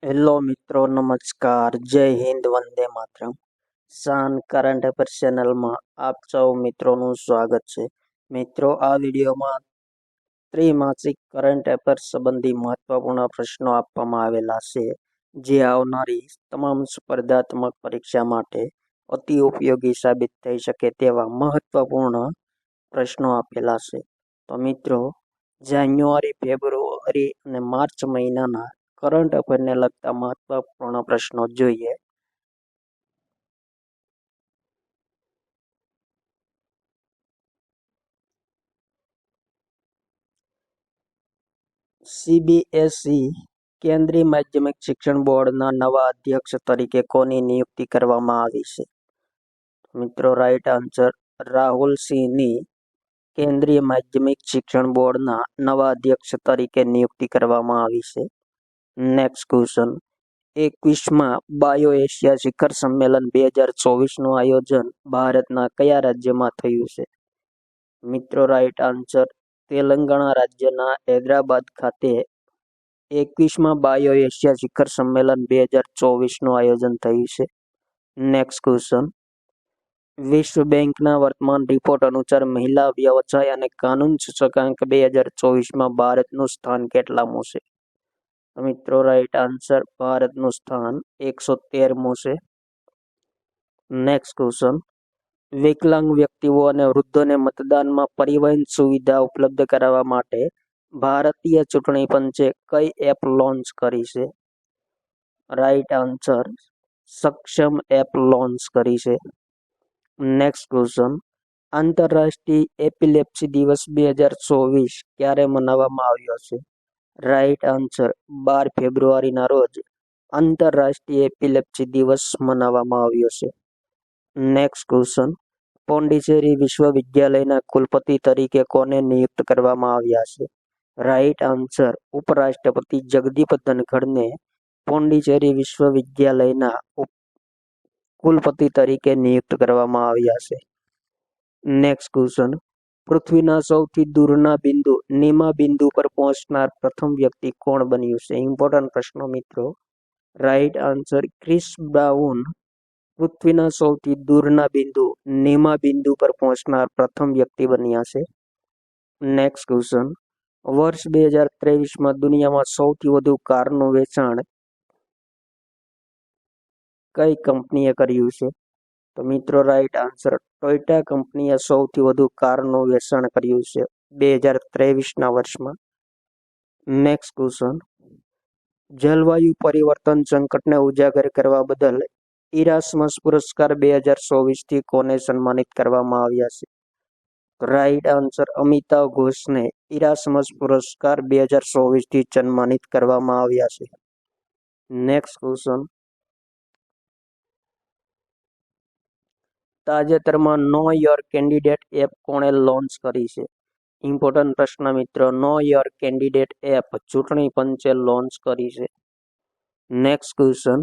Hello મિત્રો, નમસ્કાર. જય હિન્દ, વંદે માતરમ. શાન કરંટ અફેર ચેનલમાં આપ સૌ મિત્રોનું સ્વાગત છે. મિત્રો, આ વિડીયોમાં ત્રિમાસિક કરંટ અફેર સંબંધી મહત્વપૂર્ણ પ્રશ્નો આપવામાં આવેલા છે, જે આવનારી તમામ સ્પર્ધાત્મક પરીક્ષા માટે અતિ ઉપયોગી સાબિત થઈ શકે તેવા મહત્વપૂર્ણ પ્રશ્નો આપેલા છે. તો મિત્રો, જાન્યુઆરી, ફેબ્રુઆરી અને માર્ચ મહિનાના કરંટ અફેરને લગતા મહત્વપૂર્ણ પ્રશ્નો જોઈએ. સીબીએસઈ કેન્દ્રીય માધ્યમિક શિક્ષણ બોર્ડના નવા અધ્યક્ષ તરીકે કોની નિયુક્તિ કરવામાં આવી છે? મિત્રો, રાઈટ આન્સર રાહુલ સિંહની કેન્દ્રીય માધ્યમિક શિક્ષણ બોર્ડના નવા અધ્યક્ષ તરીકે નિયુક્તિ કરવામાં આવી છે. Next question. 21મા બાયો એશિયા શિખર સંમેલન 2024નું આયોજન ભારતના કયા રાજ્યમાં થયું છે? મિત્રો, રાઈટ આન્સર તેલંગાણા રાજ્યના હૈદરાબાદ ખાતે 21મા બાયો એશિયા શિખર સંમેલન 2024નું આયોજન થયું છે. Next question. વિશ્વ બેંકના વર્તમાન રિપોર્ટ અનુસાર મહિલા વ્યવસાય અને કાનૂન સૂચકાંક 2024માં ભારતનું સ્થાન કેટલામું છે? મિત્રો, રાઈટ આન્સર ભારતનું સ્થાન 113મું છે. Next question. વિકલાંગ વ્યક્તિઓ અને વૃદ્ધોને મતદાનમાં પરિવહન સુવિધા ઉપલબ્ધ કરાવવા માટે ભારતીય ચૂંટણી પંચે કઈ એપ લોન્ચ કરી છે? રાઈટ આન્સર સક્ષમ એપ લોન્ચ કરી છે. Next question. આંતરરાષ્ટ્રીય એપિલેપ્સી દિવસ 2024 ક્યારે મનાવવામાં આવ્યો છે? રાઈટ આન્સર 12 ફેબ્રુઆરીના રોજ આંતરરાષ્ટ્રીય એપિલેપ્સી દિવસ મનાવવામાં આવ્યો છે. Next question. પોંડિચેરી વિશ્વવિદ્યાલયના કુલપતિ તરીકે કોને નિયુક્ત કરવામાં આવ્યા છે? રાઈટ આન્સર ઉપરાષ્ટ્રપતિ જગદીપ ધનખડને પોંડિચેરી વિશ્વવિદ્યાલયના કુલપતિ તરીકે નિયુક્ત કરવામાં આવ્યા છે. Next question. પૃથ્વીના સૌથી દૂરના બિંદુ નીમા બિંદુ પર પહોંચનાર પ્રથમ વ્યક્તિ કોણ બન્યું છે? ઇમ્પોર્ટન્ટ પ્રશ્નો મિત્રો. રાઈટ આન્સર ક્રિસ બ્રાઉન પૃથ્વીના સૌથી દૂરના બિંદુ નીમા બિંદુ પર પહોંચનાર પ્રથમ વ્યક્તિ બન્યા છે. Next question. વર્ષ 2023માં દુનિયામાં સૌથી વધુ કારનું વેચાણ કઈ કંપનીએ કર્યું છે? તો મિત્રો, રાઈટ આન્સર ટોયોટા કંપનીએ સૌથી વધુ કારનું વેચાણ કર્યું છે 2023ના વર્ષમાં. Next question. જલવાયુ પરિવર્તન સંકટને ઉજાગર કરવા બદલ ઇરાસ્મસ પુરસ્કાર 2024થી કોને સન્માનિત કરવામાં આવ્યા છે? રાઈટ આન્સર અમિતાવ ઘોષને ઇરાસ્મસ પુરસ્કાર 2024થી સન્માનિત કરવામાં આવ્યા છે. Next question. તાજેતરમાં નો યોર કેન્ડિડેટ એપ કોણે લોન્ચ કરી છે? ઇમ્પોર્ટન્ટ પ્રશ્ન મિત્રો. નો યોર કેન્ડિડેટ એપ ચૂંટણી પંચે લોન્ચ કરી છે. Next question.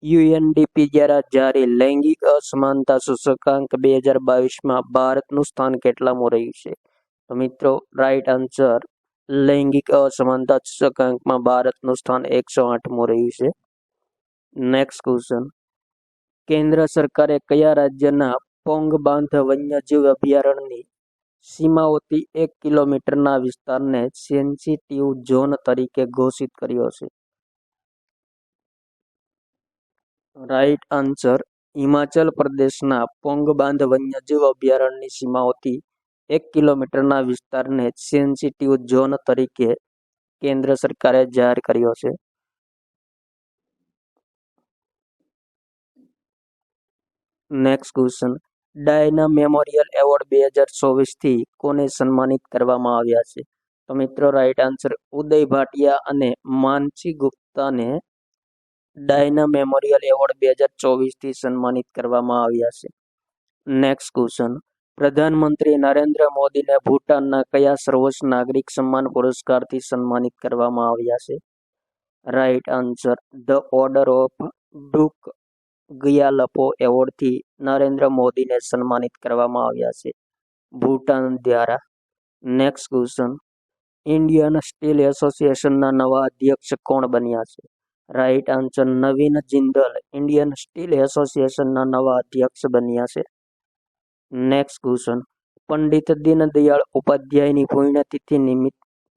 યુએનડીપી દ્વારા જારી લૈંગિક અસમાનતા સૂચકાંક 2022માં ભારતનું સ્થાન કેટલામું રહ્યું છે? તો મિત્રો, રાઈટ આન્સર લૈંગિક અસમાનતા સૂચકાંકમાં ભારતનું સ્થાન 108મું રહ્યું છે. Next question. કેન્દ્ર સરકારે કયા રાજ્યના પોંગ બાંધ વન્યજીવ અભયારણ્યની સીમાઓથી 1 કિલોમીટરના વિસ્તારને સેન્સિટિવ ઝોન તરીકે ઘોષિત કર્યો છે? રાઈટ આન્સર હિમાચલ પ્રદેશના પોંગ બાંધ વન્યજીવ અભયારણ્યની સીમાઓથી 1 કિલોમીટરના વિસ્તારને સેન્સિટિવ ઝોન તરીકે કેન્દ્ર સરકારે જાહેર કર્યો છે. Next question. Diana Memorial Award 2024થી કોને સન્માનિત કરવામાં આવ્યા છે? તો મિત્રો, રાઈટ આન્સર ઉદય ભાટિયા અને માનસી ગુપ્તાને ડાયના મેમોરિયલ એવોર્ડ 2024થી સન્માનિત કરવામાં આવ્યા છે. Next question. પ્રધાનમંત્રી નરેન્દ્ર મોદીને ભૂટાનના કયા સર્વોચ્ચ નાગરિક સન્માન પુરસ્કારથી સન્માનિત કરવામાં આવ્યા છે? Right answer the Order of Druk Gyalpo એવોર્ડથી નરેન્દ્ર મોદીને સન્માનિત કરવામાં આવ્યા છે ભૂટાન દ્વારા. Next question. ઇન્ડિયન સ્ટીલ એસોસિએશનના નવા અધ્યક્ષ કોણ બન્યા છે? રાઈટ આન્સર નવીન જિંદલ ઇન્ડિયન સ્ટીલ એસોસિએશનના નવા અધ્યક્ષ બન્યા છે. નેક્સ્ટ ક્વેશ્ચન, પંડિત દીનદયાળ ઉપાધ્યાયની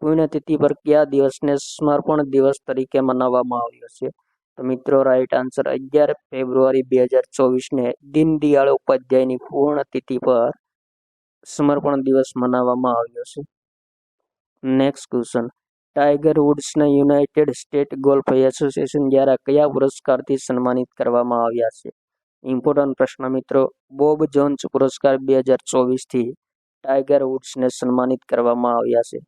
પુણ્યતિથિ પર કયા દિવસને સમર્પણ દિવસ તરીકે મનાવવામાં આવ્યો છે? તો મિત્રો રાઈટ આન્સર 11 ફેબ્રુઆરી 2024 દીનદયાળ ઉપાધ્યાયની પુણ્યતિથિ પર સમર્પણ દિવસ મનાવવામાં આવ્યો છે. નેક્સ્ટ ક્વેશ્ચન, ટાઈગર વુડ્સને યુનાઇટેડ સ્ટેટ ગોલ્ફ એસોસિએશન દ્વારા કયા પુરસ્કારથી સન્માનિત કરવામાં આવ્યા છે? ઇમ્પોર્ટન્ટ પ્રશ્ન મિત્રો, બોબ જોન્સ પુરસ્કાર 2024થી ટાઈગર વુડ્સને સન્માનિત કરવામાં આવ્યા છે.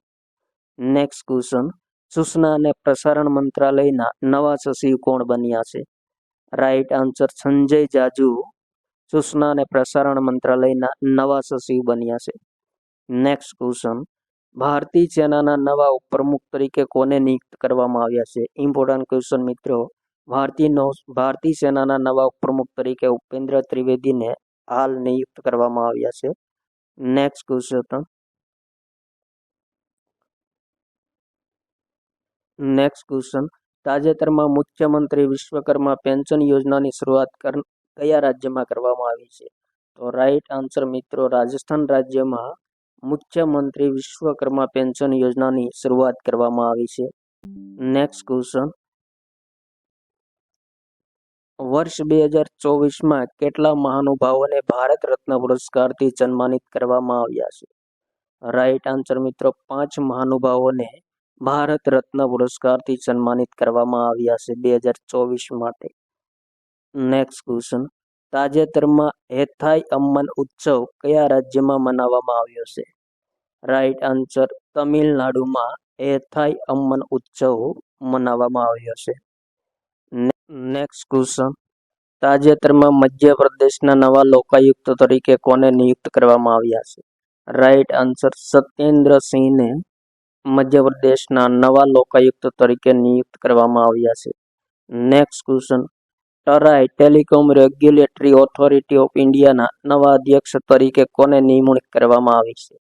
નેક્સ્ટ ક્વેશ્ચન, સૂચના અને પ્રસારણ મંત્રાલયના નવા સચિવ કોણ બન્યા છે? રાઈટ આન્સર સંજય જાજુ સૂચના અને પ્રસારણ મંત્રાલયના નવા સચિવ બન્યા છે. નેક્સ્ટ ક્વેશ્ચન, ભારતીય સેનાના નવા ઉપપ્રમુખ તરીકે કોને નિયુક્ત કરવામાં આવ્યા છે? ઇમ્પોર્ટન્ટ ક્વેશ્ચન મિત્રો, ભારતીય સેનાના નવા ઉપપ્રમુખ તરીકે ઉપેન્દ્ર ત્રિવેદીને હાલ નિયુક્ત કરવામાં આવ્યા છે. નેક્સ્ટ ક્વેશ્ચન, તાજેતરમાં મુખ્યમંત્રી વિશ્વકર્મા પેન્શન યોજનાની શરૂઆત કયા રાજ્યમાં કરવામાં આવી છે? તો રાઈટ આન્સર મિત્રો, રાજસ્થાન રાજ્યમાં મુખ્યમંત્રી વિશ્વકર્મા પેન્શન યોજનાની શરૂઆત કરવામાં આવી છે. નેક્સ્ટ ક્વેશ્ચન, વર્ષ 2024માં કેટલા મહાનુભાવોને ભારત રત્ન પુરસ્કારથી સન્માનિત કરવામાં આવ્યા છે? રાઈટ આન્સર મિત્રો, 5 મહાનુભાવોને ભારત રત્ન પુરસ્કારથી સન્માનિત કરવામાં આવ્યા છે 2024 માટે. નેક્સ્ટ ક્વેશ્ચન, તાજેતરમાં હેથાઈ અમ્મન ઉત્સવ કયા રાજ્યમાં મનાવવામાં આવ્યો છે? રાઈટ આન્સર તમિલનાડુમાં હેથાઈ અમ્મન ઉત્સવ મનાવવામાં આવ્યો છે. નેક્સ્ટ ક્વેશ્ચન, તાજેતરમાં મધ્યપ્રદેશના નવા લોકાયુક્ત તરીકે કોને નિયુક્ત કરવામાં આવ્યા છે? રાઈટ આન્સર સત્યેન્દ્ર સિંહને મધ્યપ્રદેશના નવા લોકાયુક્ત તરીકે નિયુક્ત કરવામાં આવ્યા છે. Next question, TRAI Telecom Regulatory Authority of ઇન્ડિયાના નવા અધ્યક્ષ તરીકે કોને નિમણૂક કરવામાં આવી છે?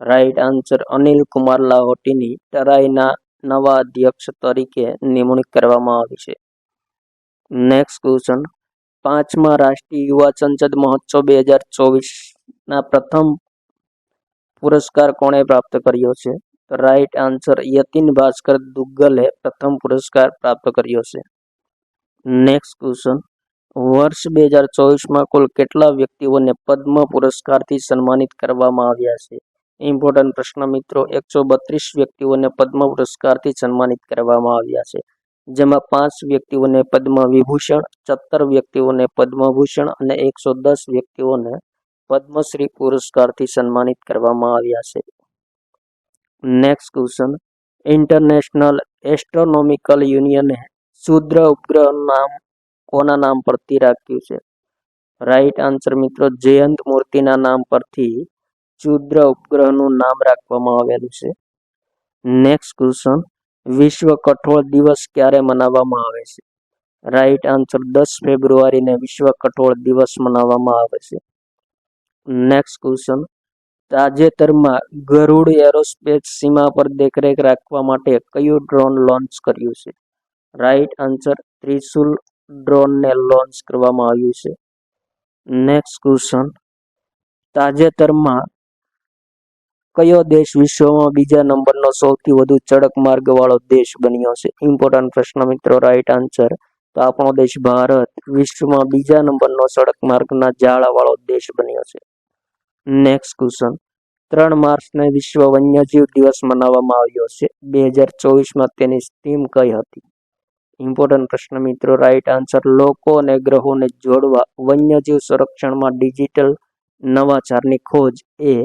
રાઈટ આન્સર અનિલ કુમાર લાહોટીની ટરાઈના નવા અધ્યક્ષ તરીકે નિમણૂક કરવામાં આવી છે. નેક્સ્ટ ક્વેશ્ચન, 5મા રાષ્ટ્રીય યુવા સંસદ મહોત્સવ 2024ના પ્રથમ પુરસ્કાર કોણે પ્રાપ્ત કર્યો છે? રાઈટ આન્સર યતિન ભાસ્કર દુગ્ગલે પ્રથમ પુરસ્કાર પ્રાપ્ત કર્યો છે. નેક્સ્ટ ક્વેશ્ચન, વર્ષ 2024માં કુલ કેટલા વ્યક્તિઓને પદ્મ પુરસ્કારથી સન્માનિત કરવામાં આવ્યા છે? ઇમ્પોર્ટન્ટ પ્રશ્ન મિત્રો, 132 વ્યક્તિઓને પદ્મ પુરસ્કારથી સન્માનિત કરવામાં આવ્યા છે, જેમાં 5 વ્યક્તિઓને પદ્મ વિભૂષણ, 17 વ્યક્તિઓને પદ્મભૂષણ અને 110 વ્યક્તિઓને પદ્મશ્રી પુરસ્કારથી સન્માનિત કરવામાં આવ્યા છે. નેક્સ્ટ ક્વેશ્ચન, ઇન્ટરનેશનલ એસ્ટ્રોનોમિકલ યુનિયને ક્ષુદ્ર ઉપગ્રહનું નામ કોના નામ પરથી રાખ્યું છે? રાઈટ આન્સર મિત્રો જયંત મૂર્તિના નામ પરથી ક્ષુદ્ર ઉપગ્રહનું નામ રાખવામાં આવેલું છે. નેક્સ્ટ ક્વેશ્ચન, વિશ્વ કઠોળ દિવસ ક્યારે મનાવવામાં આવે છે? રાઈટ આન્સર 10 ફેબ્રુઆરીને વિશ્વ કઠોળ દિવસ મનાવવામાં આવે છે. નેક્સ્ટ ક્વેશ્ચન, તાજેતરમાં ગરુડ એરોસ્પેસ સીમા પર દેખરેખ રાખવા માટે કયું ડ્રોન લોન્ચ કર્યું છે? રાઈટ આન્સર ત્રિશુલ ડ્રોનને લોન્ચ કરવામાં આવ્યું છે. નેક્સ્ટ ક્વેશ્ચન, તાજેતરમાં કયો દેશ વિશ્વમાં બીજા નંબરનો સૌથી વધુ સડક માર્ગ વાળો દેશ બન્યો છે? ઇમ્પોર્ટન્ટ પ્રશ્ન મિત્રો, રાઈટ આન્સર તો આપણો દેશ ભારત વિશ્વમાં બીજા નંબરનો સડક માર્ગના જાળા વાળો દેશ બન્યો છે. નેક્સ્ટ ક્વેશ્ચન, 3 માર્ચને વિશ્વ વન્યજીવ દિવસ મનાવવામાં આવ્યો છે. 2024માં તેની થીમ કઈ હતી? ઇમ્પોર્ટન્ટ પ્રશ્ન મિત્રો, રાઈટ આન્સર લોકો અને ગ્રહોને જોડવા વન્યજીવ સંરક્ષણમાં ડિજિટલ નવાચારની ખોજ એ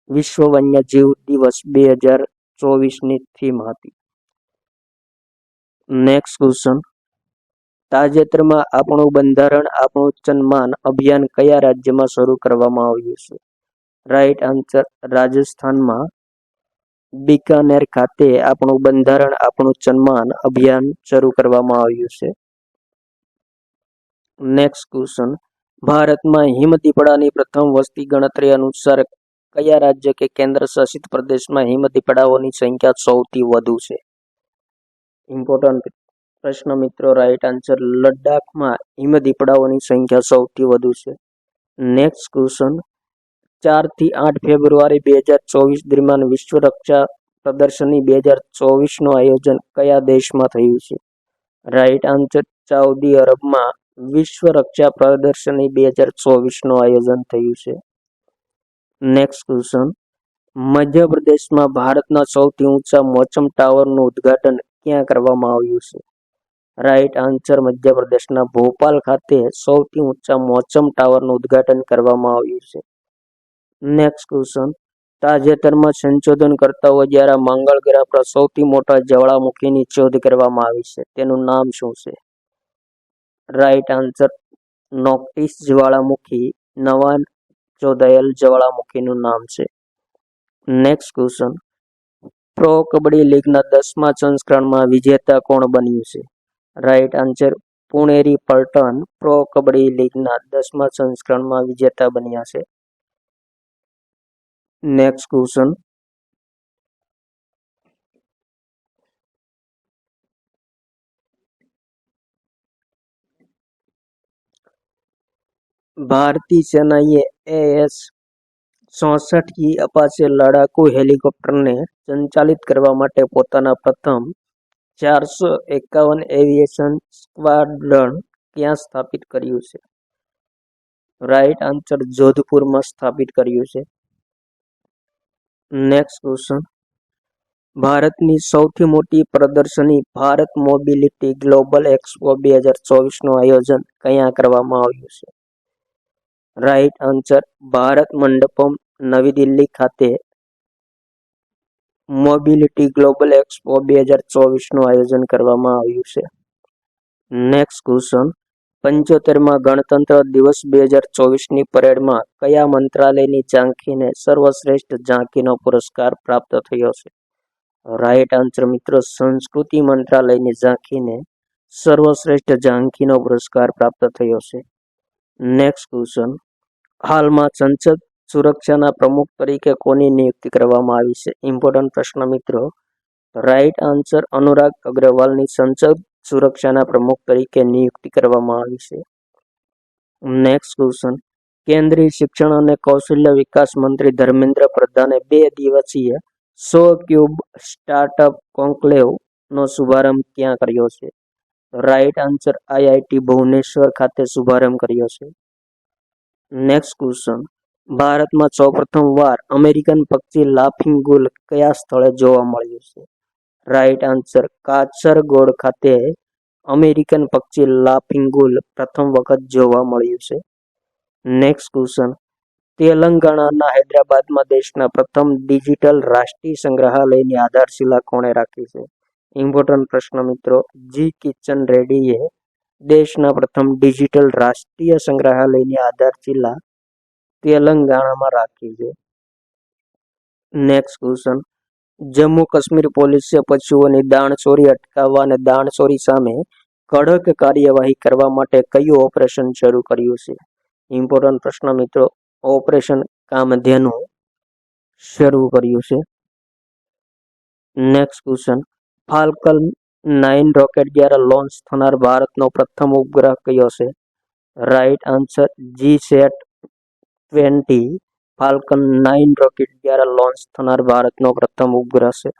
વિશ્વ વન્યજીવ દિવસ 2024ની થીમ હતી. નેક્સ્ટ ક્વેશ્ચન, તાજેતરમાં આપણું બંધારણ આપણું સન્માન અભિયાન કયા રાજ્યમાં શરૂ કરવામાં આવ્યું છે? રાઈટ આન્સર રાજસ્થાનમાં બીકાનેર ખાતે આપણું બંધારણ આપણું સન્માન અભિયાન શરૂ કરવામાં આવ્યું છે. નેક્સ્ટ ક્વેશ્ચન, ભારતમાં હિમદીપડાની પ્રથમ વસ્તી ગણતરી અનુસાર કયા રાજ્ય કે કેન્દ્ર શાસિત પ્રદેશમાં હિમદીપડાઓની સંખ્યા સૌથી વધુ છે? ઇમ્પોર્ટન્ટ પ્રશ્ન મિત્રો. રાઈટ આન્સર લદ્દાખમાં હિમદીપડાઓની સંખ્યા સૌથી વધુ છે. Next question. 4 થી 8 ફેબ્રુઆરી 2024 દરમિયાન વિશ્વ રક્ષા પ્રદર્શની 2024 નું આયોજન કયા દેશમાં થયું છે? રાઈટ આન્સર સાઉદી અરબમાં વિશ્વ રક્ષા પ્રદર્શની 2024 નું આયોજન થયું છે. Next question. મધ્યપ્રદેશમાં ભારતના સૌથી ઊંચા મોચમ ટાવરનું ઉદ્ઘાટન ક્યાં કરવામાં આવ્યું છે? રાઈટ આન્સર મધ્યપ્રદેશના ભોપાલ ખાતે સૌથી ઊંચા મોચમ ટાવરનું ઉદ્ઘાટન કરવામાં આવ્યું છે. Next question. તાજેતરમાં સંશોધનકર્તાઓ દ્વારા મંગળ ગ્રહ પર સૌથી મોટા જ્વાળામુખીની શોધ કરવામાં આવી છે. તેનું નામ શું છે? રાઈટ આન્સર નોક્ટિસ જ્વાળામુખી નવા શોધાયેલ જ્વાળામુખીનું નામ છે. Next question. પ્રો કબડ્ડી લીગના 10મા સંસ્કરણમાં વિજેતા કોણ બન્યું છે? રાઈટ આન્સર પુણેરી પલ્ટન પ્રો કબડ્ડી લીગના 10મા સંસ્કરણમાં વિજેતા બન્યા છે. Next question. ભારતીય સેનાએ AS-64 અપાચે લડાકુ હેલિકોપ્ટરને સંચાલિત કરવા માટે પોતાના પ્રથમ 451 એવિએશન સ્ક્વાડ્રન ક્યાં સ્થાપિત કર્યું છે? રાઈટ આન્સર જોધપુરમાં સ્થાપિત કર્યું છે. Next question. ભારતની સૌથી મોટી પ્રદર્શની ભારત મોબિલિટી ગ્લોબલ એક્સપો 2024 નું આયોજન ક્યાં કરવામાં આવ્યું છે? રાઈટ આન્સર ભારત મંડપમ નવી દિલ્હી ખાતે મોબિલિટી ગ્લોબલ એક્સપો 2024 નું આયોજન કરવામાં આવ્યું છે. Next question. 75મા ગણતંત્ર દિવસ 2024ની પરેડમાં કયા મંત્રાલયની ઝાંખીને સર્વશ્રેષ્ઠ ઝાંખીનો પુરસ્કાર પ્રાપ્ત થયો છે? રાઈટ આન્સર મિત્રો સંસ્કૃતિ મંત્રાલયની ઝાંખીને સર્વશ્રેષ્ઠ ઝાંખીનો પુરસ્કાર પ્રાપ્ત થયો છે. Next question. હાલમાં સંસદ સુરક્ષાના પ્રમુખ તરીકે કોની નિયુક્તિ કરવામાં આવી છે? ઇમ્પોર્ટન્ટ પ્રશ્ન મિત્રો. રાઈટ આન્સર અનુરાગ અગ્રવાલની સંસદ સુરક્ષાના પ્રમુખ તરીકે નિયુક્તિ કરવામાં આવી છે. Next question. કેન્દ્રીય શિક્ષણ અને કૌશલ્ય વિકાસ મંત્રી ધર્મેન્દ્ર પ્રધાને 2 દિવસીય 100 ક્યુબ સ્ટાર્ટઅપ કોન્ક્લેવ નો શુભારંભ ક્યાં કર્યો છે? રાઈટ આન્સર IIT ભુવનેશ્વર ખાતે શુભારંભ કર્યો છે. Next question. ભારતમાં સૌપ્રથમ વાર અમેરિકન પક્ષી લાફિંગ ગુલ કયા સ્થળે જોવા મળ્યું છે? રાઈટ આન્સર કાસરગોડ ખાતે અમેરિકન પક્ષી લાફિંગ ગુલ પ્રથમ વખત જોવા મળ્યું છે. Next question. તેલંગાણાના હૈદરાબાદમાં દેશના પ્રથમ ડિજિટલ રાષ્ટ્રીય સંગ્રહાલયની આધારશિલા કોણે રાખી છે? ઇમ્પોર્ટન્ટ પ્રશ્ન મિત્રો. જી કિશન રેડ્ડીએ દેશના પ્રથમ ડિજિટલ રાષ્ટ્રીય સંગ્રહાલયની આધારશિલા તેલંગાણામાં રાખી છે. Next question. જમ્મુ કાશ્મીર પોલીસે પશુઓની દાણચોરી અટકાવવા અને દાણચોરી સામે કડક કાર્યવાહી કરવા માટે કયું ઓપરેશન શરૂ કર્યું છે? ઇમ્પોર્ટન્ટ પ્રશ્ન મિત્રો. ઓપરેશન કામધેનુ શરૂ કર્યું છે. Next question. ફાલ્કન 9 રોકેટ દ્વારા લોન્ચ થનાર ભારતનો પ્રથમ ઉપગ્રહ કયો છે? Right answer GSAT-20 Falcone 9 rocket દ્વારા લોન્ચ થનાર ભારતનો પ્રથમ ઉપગ્રહ છે.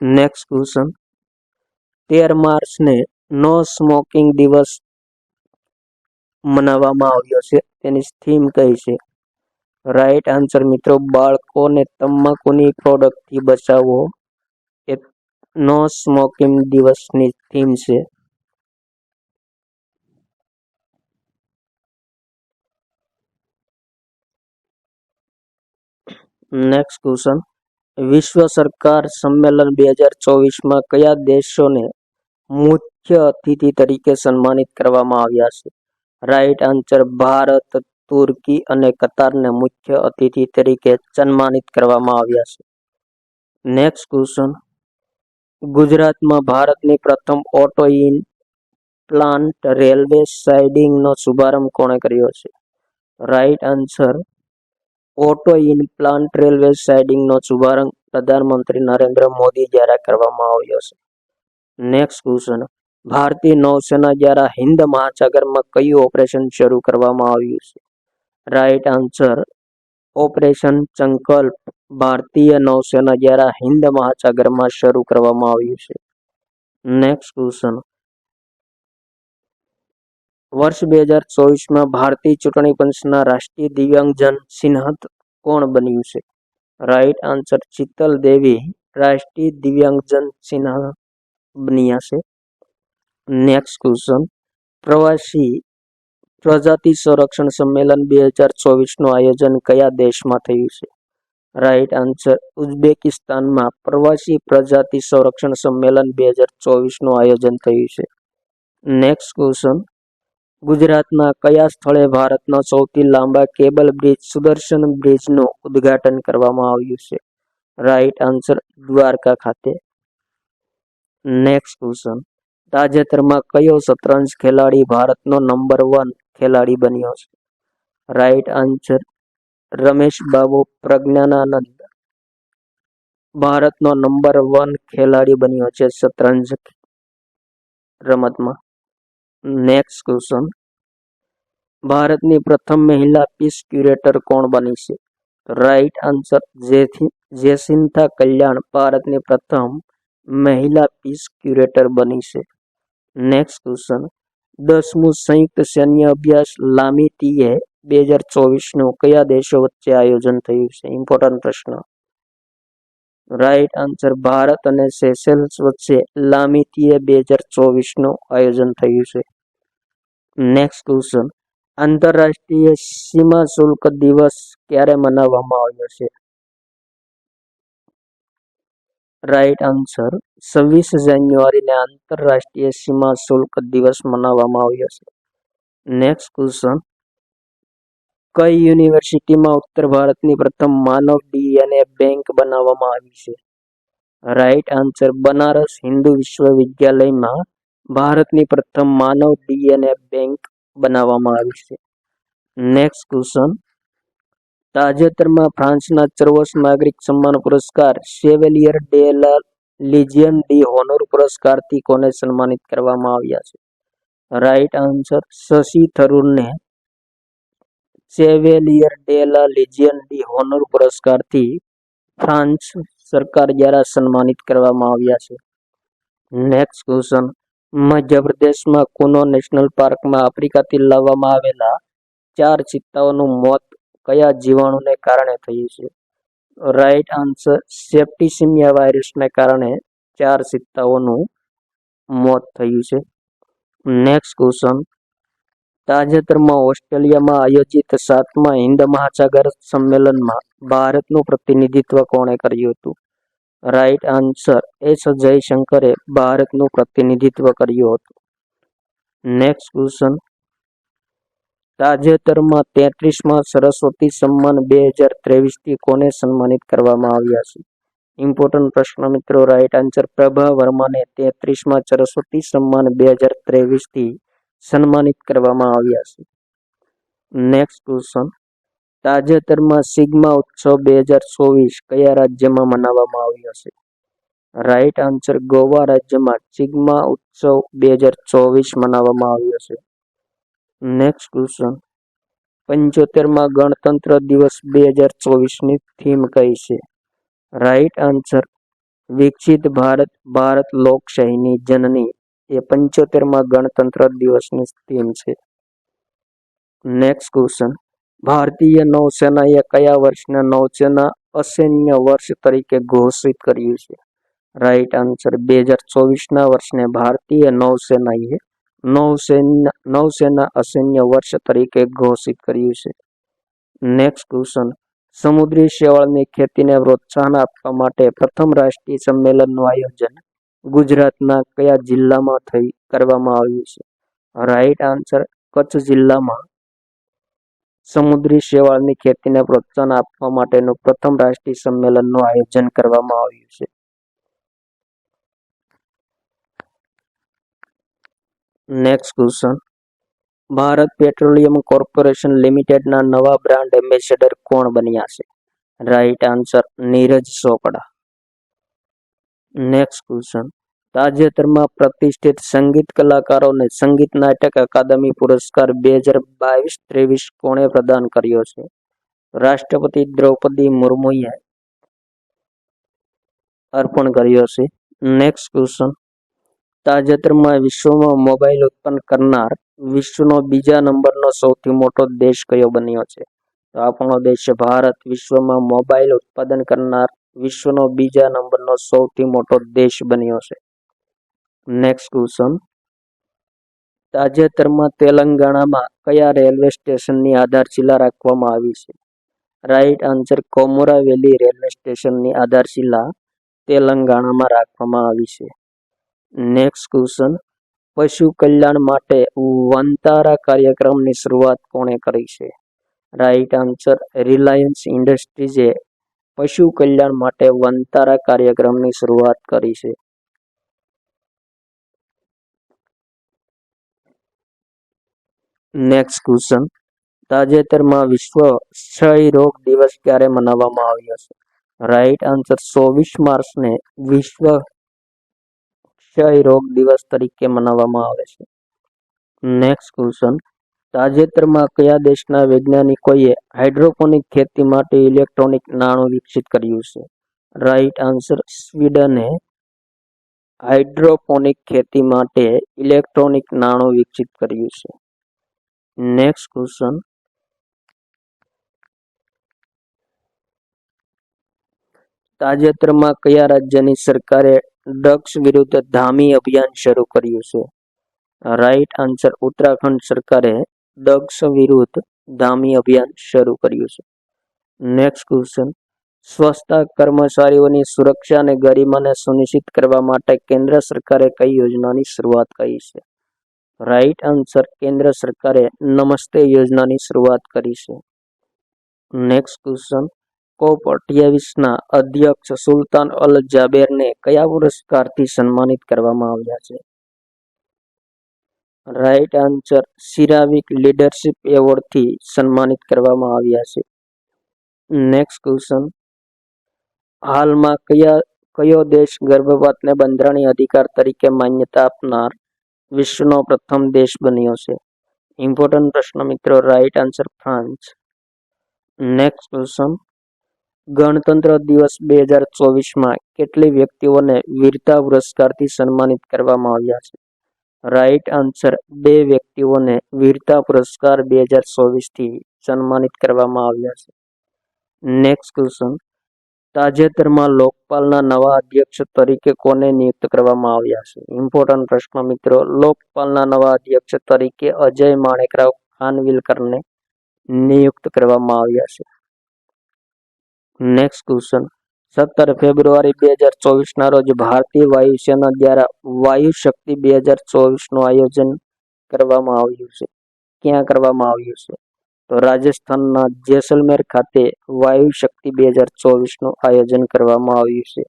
Next question. 13 માર્ચને નો સ્મોકિંગ દિવસ મનાવવામાં આવ્યો છે. તેની થીમ કઈ છે? રાઈટ આન્સર મિત્રો બાળકોને તમાકુની પ્રોડક્ટથી બચાવો એ નો સ્મોકિંગ દિવસની થીમ છે. Next question. વિશ્વ સરકાર સંમેલન 2024માં કયા દેશોને મુખ્ય અતિથિ તરીકે સન્માનિત કરવામાં આવ્યા છે? રાઈટ આન્સર ભારત, તુર્કી અને કતારને મુખ્ય અતિથિ તરીકે સન્માનિત કરવામાં આવ્યા છે. Next question. ગુજરાતમાં ભારતની પ્રથમ ઓટો ઇન પ્લાન્ટ રેલવે સાઇડિંગનો શુભારંભ કોણે કર્યો છે? Right answer auto in plant railway સાઇડિંગનો શુભારંભ પ્રધાનમંત્રી નરેન્દ્ર મોદી દ્વારા કરવામાં આવ્યો છે. નેક્સ્ટ ક્વેશ્ચન, ભારતીય નૌસેના દ્વારા હિન્દ મહાસાગરમાં કયું ઓપરેશન શરૂ કરવામાં આવ્યું છે? રાઈટ આન્સર ઓપરેશન સંકલ્પ ભારતીય નૌસેના દ્વારા હિન્દ મહાસાગરમાં શરૂ કરવામાં આવ્યું છે. નેક્સ્ટ ક્વેશ્ચન, વર્ષ 2024માં ભારતીય ચૂંટણી પંચના રાષ્ટ્રીય દિવ્યાંગજન ચિહ્નિત કોણ બન્યું છે? રાઈટ આન્સર શીતલ દેવી રાષ્ટ્રીય દિવ્યાંગજન ચિહ્નિત બન્યા છે. નેક્સ્ટ ક્વેશ્ચન, પ્રવાસી પ્રજાતિ સંરક્ષણ સંમેલન 2024નું આયોજન કયા દેશમાં થયું છે? રાઈટ આન્સર ઉઝબેકિસ્તાનમાં પ્રવાસી પ્રજાતિ સંરક્ષણ સંમેલન 2024નું આયોજન થયું છે. નેક્સ્ટ ક્વેશ્ચન, ગુજરાતના કયા સ્થળે ભારતનો સૌથી લાંબા કેબલ બ્રિજ સુદર્શન બ્રિજનું ઉદ્ઘાટન કરવામાં આવ્યું છે? રાઈટ આન્સર દ્વારકા ખાતે. નેક્સ્ટ ક્વેશ્ચન, તાજેતરમાં કયો શતરંજ ખેલાડી ભારતનો નંબર 1 ખેલાડી બન્યો છે? રાઈટ આન્સર રમેશ બાબુ પ્રજ્ઞાનંદ ભારતનો નંબર 1 ખેલાડી બન્યો છે શતરંજ રમતમાં. નેક્સ્ટ ક્વેશ્ચન, ભારતની પ્રથમ મહિલા પીસ ક્યુરેટર કોણ બની છે? રાઈટ આન્સર જેસિન્થા કલ્યાણ ભારતની પ્રથમ મહિલા પીસ ક્યુરેટર બની છે. નેક્સ્ટ ક્વેશ્ચન, 10મું સંયુક્ત સૈન્ય અભ્યાસ લામિતીએ 2024નું કયા દેશો વચ્ચે આયોજન થયું છે? ઇમ્પોર્ટન્ટ પ્રશ્ન. રાઈટ આન્સર ભારત અને સેશેલ્સ વચ્ચે લામિતીએ 2024નું આયોજન થયું છે. નેક્સ્ટ ક્વેશ્ચન, આંતરરાષ્ટ્રીય સીમા શુલ્ક દિવસ ક્યારે મનાવવામાં આવ્યો છે? રાઈટ આન્સર 26 જાન્યુઆરીને આંતરરાષ્ટ્રીય સીમા શુલ્ક દિવસ મનાવવામાં આવ્યો છે. નેક્સ્ટ ક્વેશ્ચન, કઈ યુનિવર્સિટીમાં ઉત્તર ભારતની પ્રથમ માનવ ડીએનએ બેંક બનાવવામાં આવી છે? રાઈટ આન્સર બનારસ હિન્દુ વિશ્વવિદ્યાલયમાં ભારતની પ્રથમ માનવ ડીએનએ બેંક બનાવવામાં આવી છે. નેક્સ્ટ ક્વેશ્ચન, તાજેતરમાં ફ્રાન્સના સર્વોચ્ચ નાગરિક સન્માન પુરસ્કાર શેવલિયર ડે લા લિજિયન ડી હોનોર પુરસ્કારથી કોને સન્માનિત કરવામાં આવ્યા છે? રાઈટ આન્સર શશી થરૂરને શેવેલિયર ડે લા લિજિયન ડી હોનોર પુરસ્કારથી ફ્રાન્સ સરકાર દ્વારા સન્માનિત કરવામાં આવ્યા છે. નેક્સ્ટ ક્વેશ્ચન, મધ્યપ્રદેશમાં કુનો નેશનલ પાર્કમાં આફ્રિકાથી લાવવામાં આવેલા 4 ચિત્તાઓનું મોત કયા જીવાણુને કારણે થયું છે? રાઈટ આન્સર સેપ્ટિસિમિયા વાયરસને કારણે 4 ચિત્તાઓનું મોત થયું છે. નેક્સ્ટ ક્વેશ્ચન, તાજેતરમાં ઓસ્ટ્રેલિયામાં આયોજિત 7મા હિન્દ મહાસાગર સંમેલનમાં ભારતનું પ્રતિનિધિત્વ કોણે કર્યું હતું? રાઈટ આન્સર એસ જયશંકરે ભારતનું પ્રતિનિધિત્વ કર્યું હતું. નેક્સ્ટ ક્વેશ્ચન, તાજેતરમાં 33મા સરસ્વતી સન્માન 2023થી કોને સન્માનિત કરવામાં આવ્યા છે? ઇમ્પોર્ટન્ટ પ્રશ્ન મિત્રો. રાઈટ આન્સર પ્રભા વર્માને 33મા સરસ્વતી સન્માન 2023થી સન્માનિત કરવામાં આવ્યા છે. નેક્સ્ટ ક્વેશ્ચન, તાજેતરમાં સિગ્મા ઉત્સવ 2024 કયા રાજ્યમાં મનાવવામાં આવ્યો છે? રાઈટ આન્સર ગોવા રાજ્યમાં સિગ્મા ઉત્સવ 2024 મનાવવામાં આવ્યો છે. નેક્સ્ટ ક્વેશ્ચન, 75મા ગણતંત્ર દિવસ 2024ની થીમ કઈ છે? રાઈટ આન્સર વિકસિત ભારત ભારત લોકશાહીની જનની એ 75મા ગણતંત્ર દિવસની થીમ છે. નેક્સ્ટ ક્વેશ્ચન, ભારતીય નૌસેનાએ કયા વર્ષને નૌસેના અસૈન્ય વર્ષ તરીકે ઘોષિત કર્યું છે? રાઈટ આન્સર 2024ના વર્ષને ભારતીય નૌસેનાએ નૌસેના અસૈન્ય વર્ષ તરીકે ઘોષિત કર્યું છે. નેક્સ્ટ ક્વેશ્ચન, સમુદ્રી શેવાળની ખેતીને પ્રોત્સાહન આપવા માટે પ્રથમ રાષ્ટ્રીય સંમેલનનું આયોજન ગુજરાતના કયા જિલ્લામાં કરવામાં આવ્યું છે? રાઈટ આન્સર કચ્છ જિલ્લામાં સમુદ્રી શેવાળની ખેતીને પ્રોત્સાહન આપવા માટેનું પ્રથમ રાષ્ટ્રીય સંમેલનનું આયોજન કરવામાં આવ્યું છે. Next question, Bharat petroleum corporation લિમિટેડના નવા બ્રાન્ડ એમ્બેસેડર કોણ બન્યા છે? રાઈટ આન્સર નીરજ ચોપડા. Next question. તાજેતરમાં પ્રતિષ્ઠિત સંગીત કલાકારોને સંગીત નાટક અકાદમી પુરસ્કાર 2022-23 કોણે પ્રદાન કર્યો છે? રાષ્ટ્રપતિ દ્રૌપદી મુર્મુએ અર્પણ કર્યો છે. Next question. તાજેતરમાં વિશ્વમાં મોબાઈલ ઉત્પન્ન કરનાર વિશ્વનો બીજા નંબરનો સૌથી મોટો દેશ કયો બન્યો છે? તો આપણો દેશ ભારત વિશ્વમાં મોબાઈલ ઉત્પાદન કરનાર વિશ્વનો બીજા નંબરનો સૌથી મોટો દેશ બન્યો છે. Next question. તાજેતરમાં તેલંગાણામાં કયા રેલવે સ્ટેશનની આધારશિલા રાખવામાં આવી છે? રાઈટ આન્સર કોમરાવેલી રેલવે સ્ટેશનની આધારશિલા તેલંગાણામાં રાખવામાં આવી છે. Next question. પશુ કલ્યાણ માટે વનતારા કાર્યક્રમની શરૂઆત કોણે કરી છે? રાઈટ આન્સર રિલાયન્સ ઇન્ડસ્ટ્રીઝે પશુ કલ્યાણ માટે વનતારા કાર્યક્રમની શરૂઆત કરી છે. Next question. તાજેતરમાં વિશ્વ ક્ષય રોગ દિવસ ક્યારે મનાવવામાં આવ્યો છે? રાઈટ આન્સર 24 માર્ચને વિશ્વ ક્ષય રોગ દિવસ તરીકે મનાવવામાં આવે છે. Next question. તાજેતરમાં કયા દેશના વૈજ્ઞાનિકોએ હાઇડ્રોપોનિક ખેતી માટે ઇલેક્ટ્રોનિક નાણું વિકસિત કર્યું છે? રાઈટ આન્સર સ્વીડને હાઇડ્રોપોનિક ખેતી માટે ઇલેક્ટ્રોનિક નાણું વિકસિત કર્યું છે. Next question. તાજેતરમાં કયા રાજ્યની સરકારે ડ્રગ્સ વિરુદ્ધ ધામી અભિયાન શરૂ કર્યું છે? રાઈટ આન્સર ઉત્તરાખંડ સરકારે ડ્રગ્સ વિરુદ્ધ ધામી અભિયાન શરૂ કર્યું છે. Next question. સ્વચ્છતા કર્મચારીઓની સુરક્ષા અને ગરિમાને સુનિશ્ચિત કરવા માટે કેન્દ્ર સરકારે કઈ યોજનાની શરૂઆત કરી છે? રાઈટ આન્સર કેન્દ્ર સરકારે નમસ્તે યોજનાની શરૂઆત કરી છે. Next question. COP28ના અધ્યક્ષ સુલતાન અલ જાબેરને કયા પુરસ્કારથી સન્માનિત કરવામાં આવ્યા છે? રાઈટ આન્સર સિરાવિક લીડરશિપ એવોર્ડથી સન્માનિત કરવામાં આવ્યા છે. Next question. હાલમાં કયો દેશ ગર્ભપાતને બંધારણીય અધિકાર તરીકે માન્યતા આપનાર વિશ્વનો પ્રથમ દેશ બન્યો છે? ઇમ્પોર્ટન્ટ પ્રશ્ન મિત્રો. Right answer France. Next question. ગણતંત્ર દિવસ 2024માં કેટલી વ્યક્તિઓને વીરતા પુરસ્કારથી સન્માનિત કરવામાં આવ્યા છે? રાઈટ આન્સર 2 વ્યક્તિઓને વીરતા પુરસ્કાર 2024થી સન્માનિત કરવામાં આવ્યા છે. Next question. તાજેતરમાં લોકપાલના નવા અધ્યક્ષ તરીકે કોને નિયુક્ત કરવામાં આવ્યા છે? ઇમ્પોર્ટન્ટ પ્રશ્ન મિત્રો. લોકપાલના નવા અધ્યક્ષ તરીકે અજય માણેકરાવ ખાનવિલકરને નિયુક્ત કરવામાં આવ્યા છે. Next question. 17 ફેબ્રુઆરી 2024ના રોજ ભારતીય વાયુસેના દ્વારા વાયુ શક્તિ 2024નું આયોજન કરવામાં આવ્યું છે. ક્યાં કરવામાં આવ્યું છે? તો રાજસ્થાનના જેસલમેર ખાતે વાયુ શક્તિ 2024નું આયોજન કરવામાં આવ્યું છે.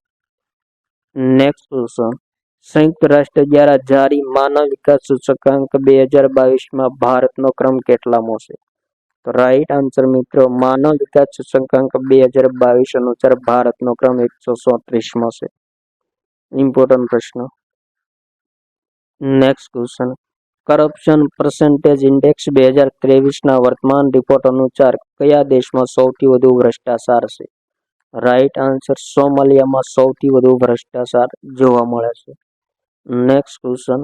Next question. સંયુક્ત રાષ્ટ્ર દ્વારા જારી માનવ વિકાસ સૂચકાંક 2022માં ભારતનો ક્રમ કેટલામો છે? તો રાઈટ આન્સર મિત્રો માનવ વિકાસ સૂચકાંક 2022 અનુસાર ભારતનો ક્રમ 137મો છે. ઇમ્પોર્ટન્ટ પ્રશ્ન. Next question. Corruption percentage index 2023ના વર્તમાન રિપોર્ટ અનુસાર કયા દેશમાં સૌથી વધુ ભ્રષ્ટાચાર છે? રાઈટ આન્સર સોમાલિયામાં સૌથી વધુ ભ્રષ્ટાચાર જોવા મળે છે. Next question.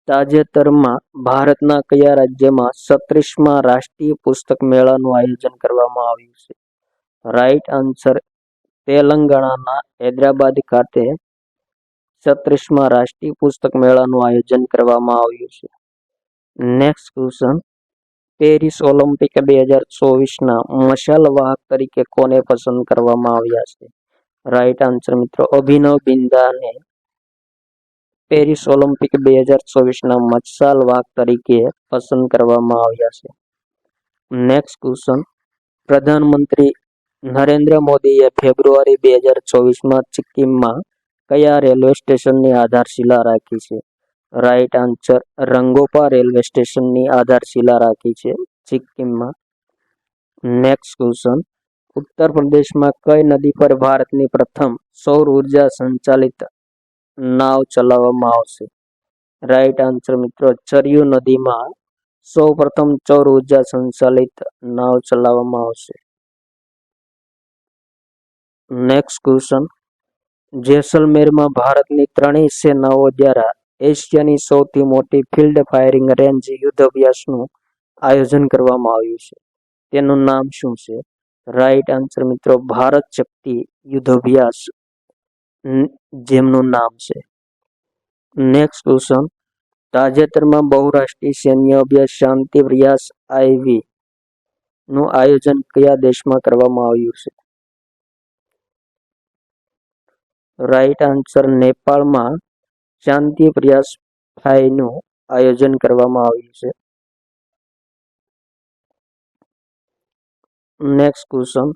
તાજેતરમાં ભારતના કયા રાજ્યમાં 36મા રાષ્ટ્રીય પુસ્તક મેળાનું આયોજન કરવામાં આવ્યું છે? રાઈટ આન્સર તેલંગાણાના હૈદરાબાદ ખાતે 36મા રાષ્ટ્રીય પુસ્તક મેળાનું આયોજન કરવામાં આવ્યું છે. Next question. પેરિસ ઓલિમ્પિક 2024ના મશાલ વાહક તરીકે કોને પસંદ કરવામાં આવ્યા છે? રાઈટ આન્સર મિત્રો અભિનવ બિંદાને પેરિસ ઓલિમ્પિક 2024ના મશાલ વાહક તરીકે પસંદ કરવામાં આવ્યા છે. Next question. પ્રધાનમંત્રી નરેન્દ્ર મોદીએ ફેબ્રુઆરી 2024માં સિક્કિમમાં કયા રેલવે સ્ટેશનની આધારશિલા રાખી છે? રાઈટ આન્સર રંગોપા રેલવે સ્ટેશનની આધારશિલા રાખી છે સિક્કિમમાં. નેક્સ્ટ ક્વેશ્ચન, ઉત્તર પ્રદેશમાં કઈ નદી પર ભારતની પ્રથમ સૌર ઉર્જા સંચાલિત નાવ ચલાવવામાં આવશે? રાઈટ આન્સર મિત્રો ચરયુ નદીમાં સૌ પ્રથમ સૌર ઉર્જા સંચાલિત નાવ ચલાવવામાં આવશે. નેક્સ્ટ ક્વેશ્ચન, જેસલમેરમાં ભારતની ત્રણેય સેનાઓ દ્વારા એશિયાની સૌથી મોટી ફિલ્ડ ફાયરિંગ રેન્જ યુદ્ધ અભ્યાસનું આયોજન કરવામાં આવ્યું છે. તેનું નામ શું છે? રાઈટ આન્સર મિત્રો ભારત શક્તિ યુદ્ધ અભ્યાસ જેમનું નામ છે. નેક્સ્ટ ક્વેશ્ચન, તાજેતરમાં બહુરાષ્ટ્રીય સૈન્ય અભ્યાસ શાંતિ પ્રયાસ IV નું આયોજન કયા દેશમાં કરવામાં આવ્યું છે? રાઈટ આન્સર નેપાળમાં શાંતિ પ્રયાસ 5 નું આયોજન કરવામાં આવ્યું છે. નેક્સ્ટ ક્વેશ્ચન,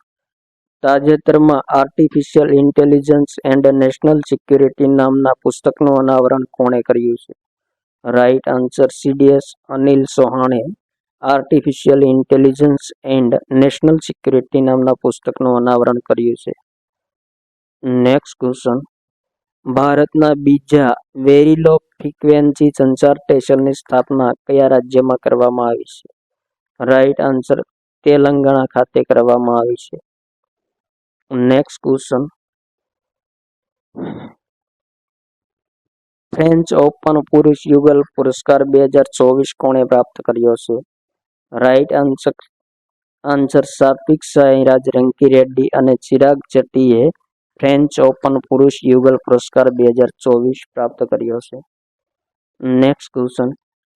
તાજેતરમાં artificial intelligence and national security નામના પુસ્તકનું અનાવરણ કોણે કર્યું છે? રાઈટ આન્સર CDS અનિલ ચૌહાણે artificial intelligence and national security નામના પુસ્તકનું અનાવરણ કર્યું છે. નેક્સ્ટ ક્વેશ્ચન, ભારતના બીજા વેરી લો ફ્રીક્વેન્સી સંચાર સ્ટેશનની સ્થાપના કયા રાજ્યમાં કરવામાં આવી છે? રાઈટ આન્સર તેલંગાણા ખાતે કરવામાં આવી છે. નેક્સ્ટ ક્વેશ્ચન, ફ્રેન્ચ ઓપન પુરુષ યુગલ પુરસ્કાર 2024 કોણે પ્રાપ્ત કર્યો છે? રાઈટ આન્સર સાત્વિક સાઈરાજ રંકીરેડ્ડી અને ચિરાગ શેટ્ટીએ ફ્રેન્ચ ઓપન પુરુષ યુગલ પુરસ્કાર 2024 પ્રાપ્ત કર્યો છે. નેક્સ્ટ ક્વેશ્ચન,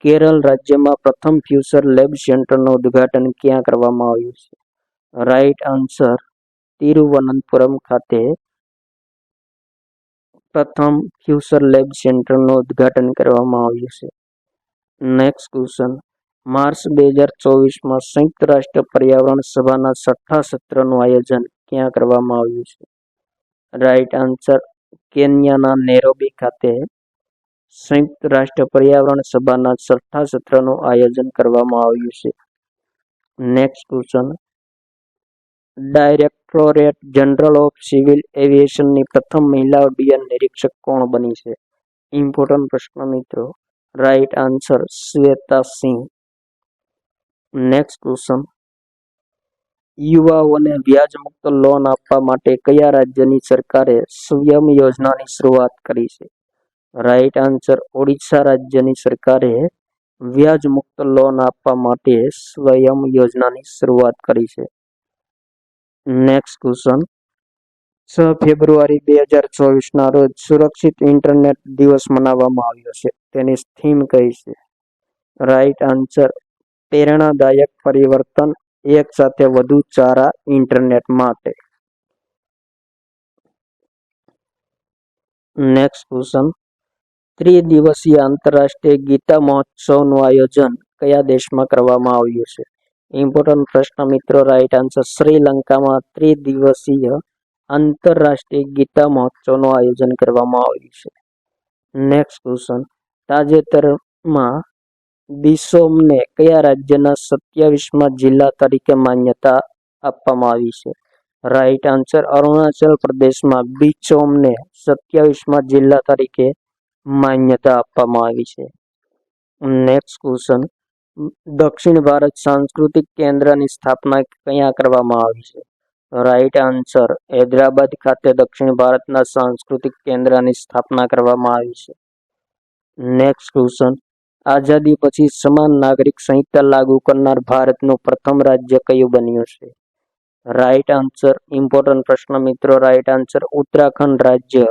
કેરળ રાજ્યમાં પ્રથમ ફ્યુચર લેબ સેન્ટરનું ઉદ્ઘાટન ક્યાં કરવામાં આવ્યું છે? રાઈટ આન્સર તિરુવનંતપુરમ ખાતે પ્રથમ ફ્યુચર લેબ સેન્ટરનું ઉદ્ઘાટન કરવામાં આવ્યું છે. નેક્સ્ટ ક્વેશ્ચન, માર્ચ 2024માં સંયુક્ત રાષ્ટ્ર પર્યાવરણ સભાના 6થા સત્રનું આયોજન ક્યાં કરવામાં આવ્યું છે? રાઈટ આન્સર કેન્યાના નેરોબી ખાતે સંયુક્ત રાષ્ટ્ર પર્યાવરણ સભાના 6થા સત્રનું આયોજન કરવામાં આવ્યું છે. Next question, Directorate General of Civil એવિએશનની પ્રથમ મહિલા ઉડ્ડયન નિરીક્ષક કોણ બની છે? ઇમ્પોર્ટન્ટ પ્રશ્ન મિત્રો. રાઈટ આન્સર શ્વેતા સિંહ. નેક્સ્ટ ક્વેશ્ચન, યુવાઓને વ્યાજમુક્ત લોન આપવા માટે કયા રાજ્યની સરકારે સ્વયં યોજનાની શરૂઆત કરી છે? રાઈટ આન્સર ઓડિશા રાજ્યની સરકારે વ્યાજમુક્ત લોન આપવા માટે સ્વયં યોજનાની શરૂઆત કરી છે. નેક્સ્ટ ક્વેશ્ચન, 6 ફેબ્રુઆરી 2024ના રોજ સુરક્ષિત ઇન્ટરનેટ દિવસ મનાવવામાં આવ્યો છે. તેની થીમ કઈ છે? રાઈટ આન્સર પ્રેરણાદાયક પરિવર્તન, એક સાથે વધુ સારા ઇન્ટરનેટ માટે. નેક્સ્ટ ક્વેશ્ચન, ત્રિદિવસીય આંતરરાષ્ટ્રીય ગીતા મહોત્સવનું આયોજન કયા દેશમાં કરવામાં આવ્યું છે? ઇમ્પોર્ટન્ટ પ્રશ્ન મિત્રો. રાઈટ આન્સર શ્રીલંકામાં ત્રિદિવસીય આંતરરાષ્ટ્રીય ગીતા મહોત્સવનું આયોજન કરવામાં આવ્યું છે. નેક્સ્ટ ક્વેશ્ચન, તાજેતરમાં બિસોમને કયા રાજ્યના 27મા જિલ્લા તરીકે માન્યતા આપવામાં આવી છે? રાઈટ આન્સર અરુણાચલ પ્રદેશમાં બિસોમને 27મા જિલ્લા તરીકે માન્યતા આપવામાં આવી છે. નેક્સ્ટ ક્વેશ્ચન, દક્ષિણ ભારત સાંસ્કૃતિક કેન્દ્રની સ્થાપના ક્યાં કરવામાં આવી છે? રાઈટ આન્સર હૈદરાબાદ ખાતે દક્ષિણ ભારતના સાંસ્કૃતિક કેન્દ્રની સ્થાપના કરવામાં આવી છે. નેક્સ્ટ ક્વેશ્ચન, આઝાદી પછી સમાન નાગરિક સંહિતા લાગુ કરનાર ભારતનું પ્રથમ રાજ્ય કયું બન્યું છે? રાઈટ આન્સર ઇમ્પોર્ટન્ટ પ્રશ્ન મિત્રો. રાઈટ આન્સર ઉત્તરાખંડ રાજ્ય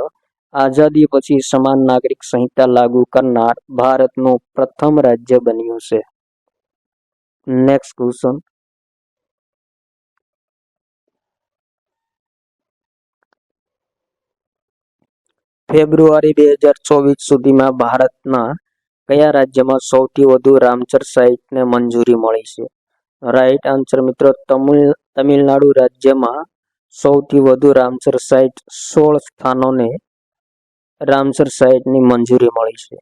આઝાદી પછી સમાન નાગરિક સંહિતા લાગુ કરનાર ભારતનું પ્રથમ રાજ્ય બન્યું છે. નેક્સ્ટ ક્વેશ્ચન, ફેબ્રુઆરી 2024 સુધીમાં ભારતના કયા રાજ્યમાં સૌથી વધુ રામસર સાઇટને મંજૂરી મળી છે? રાઈટ આન્સર મિત્રો તમિલનાડુ રાજ્યમાં સૌથી વધુ રામસર સાઇટ 16 સ્થાનોને રામસર સાઇટની મંજૂરી મળી છે.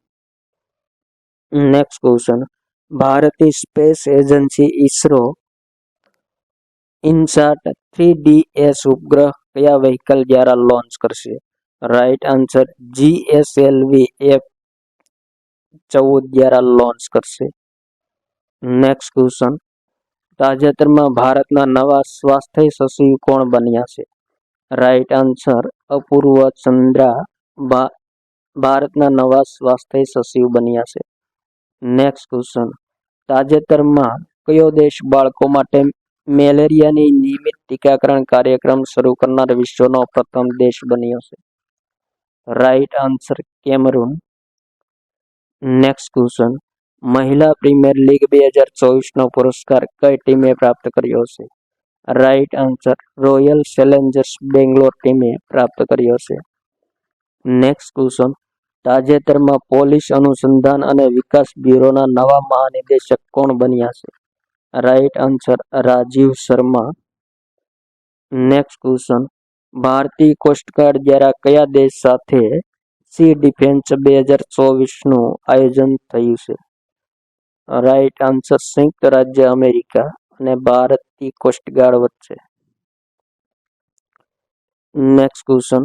नेक्स्ट क्वेश्चन, भारतीय space agency ISRO INSAT 3DS उपग्रह कया व्हीकल द्वारा लॉन्च करशे? राइट आंसर GSLV F14 द्वारा लॉन्च करशे। नेक्स्ट क्वेश्चन, ताजेतरमां भारतना नवा स्वास्थ्य सचिव कोण बन्या छे? राइट आंसर अपूर्व चंद्रा भारतना नवा स्वास्थ्य सचिव बन्या छे। नेक्स्ट क्वेश्चन, ताजेतरमां कयो देश बाळको माटे मेलेरियानी नियमित टीकाकरण कार्यक्रम शुरू करनार विश्वनो प्रथम देश बन्यो छे? Right answer Cameroon. Next question, महिला प्रीमियर लीग 2024 नो पुरस्कार कई टीमे प्राप्त कर्यो छे? Right answer royal challengers Bangalore टीमे प्राप्त कर्यो छे। नेक्स्ट क्वेश्चन, ताजेतरमां पोलीस अनुसंधान अने विकास ब्यूरोना नवा महानिदेशक कोण बन्या छे? Right answer Rajiv Sharma. Next question, भारतीय कोस्टगार्ड द्वारा कया देश साथे सी डिफेन्स 2024 નું આયોજન થયું છે? राइट आंसर संयुक्त राज्य अमेरिका અને ભારતીય કોસ્ટગાર્ડ વચ્ચે। नेक्स्ट क्वेश्चन,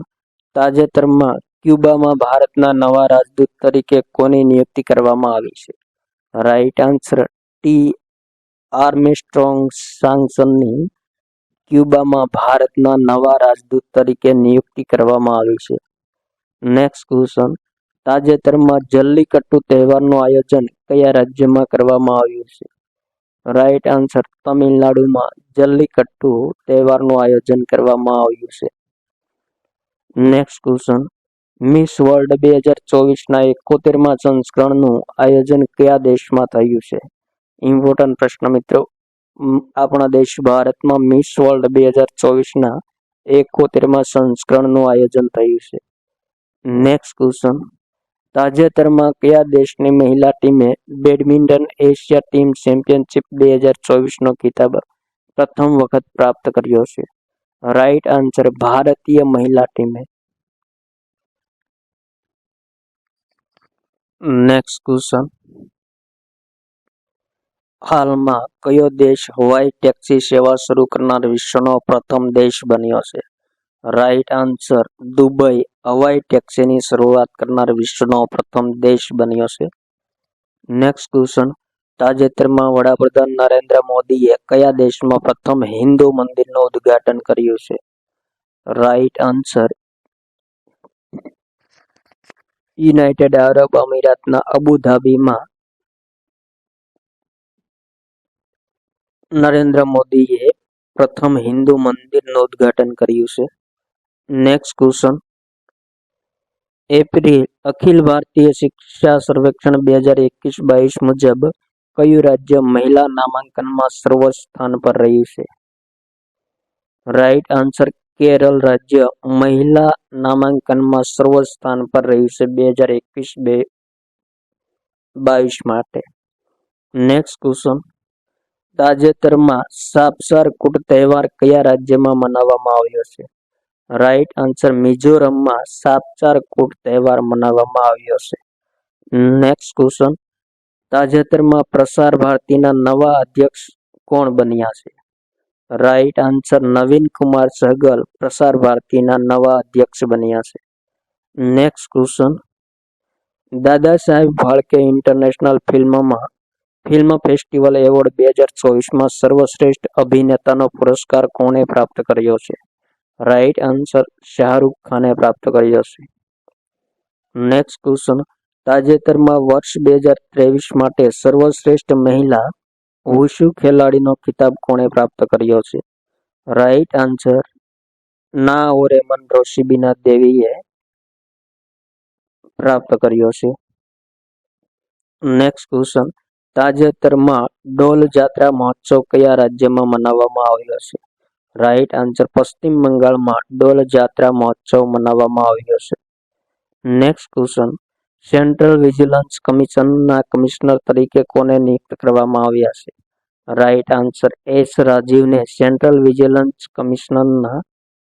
ताजेतरमां क्यूबामां भारतना नवा राजदूत तरीके कोनी नियुक्ति करवामां आवी छे? राइट आंसर टी आर्मस्ट्रोंग सांगसननी क्यूबामां भारतना नवा राजदूत तरीके नियुक्ति करवामां आवी छे। नेक्स्ट क्वेश्चन, ताजेतरमां जल्लीकट्टू तहेवारनुं आयोजन कया राज्यमां करवामां आव्युं छे? राइट आंसर तमिलनाडुमां जल्लीकट्टू तहेवारनुं आयोजन करवामां आव्युं छे। नेक्स्ट क्वेश्चन, मिस वर्ल्ड 2024 ना 71मा संस्करणनुं आयोजन कया देशमां थयुं छे? इम्पोर्टન્ટ प्रश्न मित्रों, आपणा देश भारतमां मिस वर्ल्ड 2024 ना 71मा संस्करणनुं आयोजन थयुं छे। नेक्स्ट क्वेश्चन, ताजेतरमां कया देशनी महिला टीमे बेडमिंटन एशिया टीम चेम्पियनशिप 2024 नो खिताब प्रथम वखत प्राप्त कर्यो छे? राइट आंसर भारतीय महिला टीमे। नेक्स्ट क्वेश्चन, हालमां कयो देश हवाई टेक्सी सेवा शुरू करनार विश्वनो प्रथम देश बन्यो छे? राइट आंसर दुबई हवाई टेक्सीनी शुरुआत करनार विश्वनो प्रथम देश बन्यो छे। नेक्स्ट क्वेश्चन, ताजेतरमां वडाप्रधान नरेंद्र मोदीए कया देशमां प्रथम हिंदू मंदिरनुं उद्घाटन कर्युं छे? राइट आंसर युनाइटेड अरब अमीरातना अबुधाबीमां नरेंद्र मोदीए प्रथम हिंदू मंदिरनुं उद्घाटन कर्युं छे। Next question, April Akhil Bharatiya शिक्षा सर्वेक्षण 2021-22 मुजब कયું राज्य महिला नामांकનમાં સર્વોચ્ચ સ્થાન પર રહ્યું છે? રાઈટ આન્સર કેરળ રાજ્ય મહિલા નામાંકનમાં સર્વોચ્ચ સ્થાન પર રહ્યું છે 2021-22 માટે। નેક્સ્ટ ક્વેશ્ચન, તાજેતરમાં સાપસાર કુટ તહેવાર કયા રાજ્યમાં મનાવવામાં આવ્યો છે? રાઈટ આન્સર મિઝોરમમાં સાપચાર કુટ તહેવાર મનાવવામાં આવ્યો છે। નેક્સ્ટ ક્વેશ્ચન, તાજેતરમાં પ્રસાર ભારતીના નવા અધ્યક્ષ કોણ બન્યા છે? રાઈટ આન્સર નવીન કુમાર સહગલ પ્રસાર ભારતીના નવા અધ્યક્ષ બન્યા છે। Next question, Dada Saheb Phalke International Film Festival Award 2024માં સર્વશ્રેષ્ઠ અભિનેતાનો પુરસ્કાર કોણે પ્રાપ્ત કર્યો છે? રાઈટ આન્સર શાહરૂખ ખાને પ્રાપ્ત કર્યો છે। નેક્સ્ટ ક્વેશ્ચન, તાજેતરમાં વર્ષ 2023 માટે સર્વશ્રેષ્ઠ મહિલા વુશુ ખેલાડીનો ખિતાબ કોણે પ્રાપ્ત કર્યો છે? રાઈટ આન્સર નાઓરેમન રોશિબિના દેવીએ પ્રાપ્ત કર્યો છે। નેક્સ્ટ ક્વેશ્ચન, તાજેતરમાં ડોલ જાત્રા મહોત્સવ કયા રાજ્યમાં મનાવવામાં આવ્યો છે? રાઈટ આન્સર પશ્ચિમ બંગાળમાં ડોલ જાત્રા મહોત્સવ મનાવવામાં આવ્યો છે। નેક્સ્ટ ક્વેશ્ચન, સેન્ટ્રલ વિજિલન્સ કમિશનના કમિશનર તરીકે કોને નિયુક્ત કરવામાં આવ્યા છે? રાઈટ આન્સર એસ રાજીવને સેન્ટ્રલ વિજિલન્સ કમિશનરના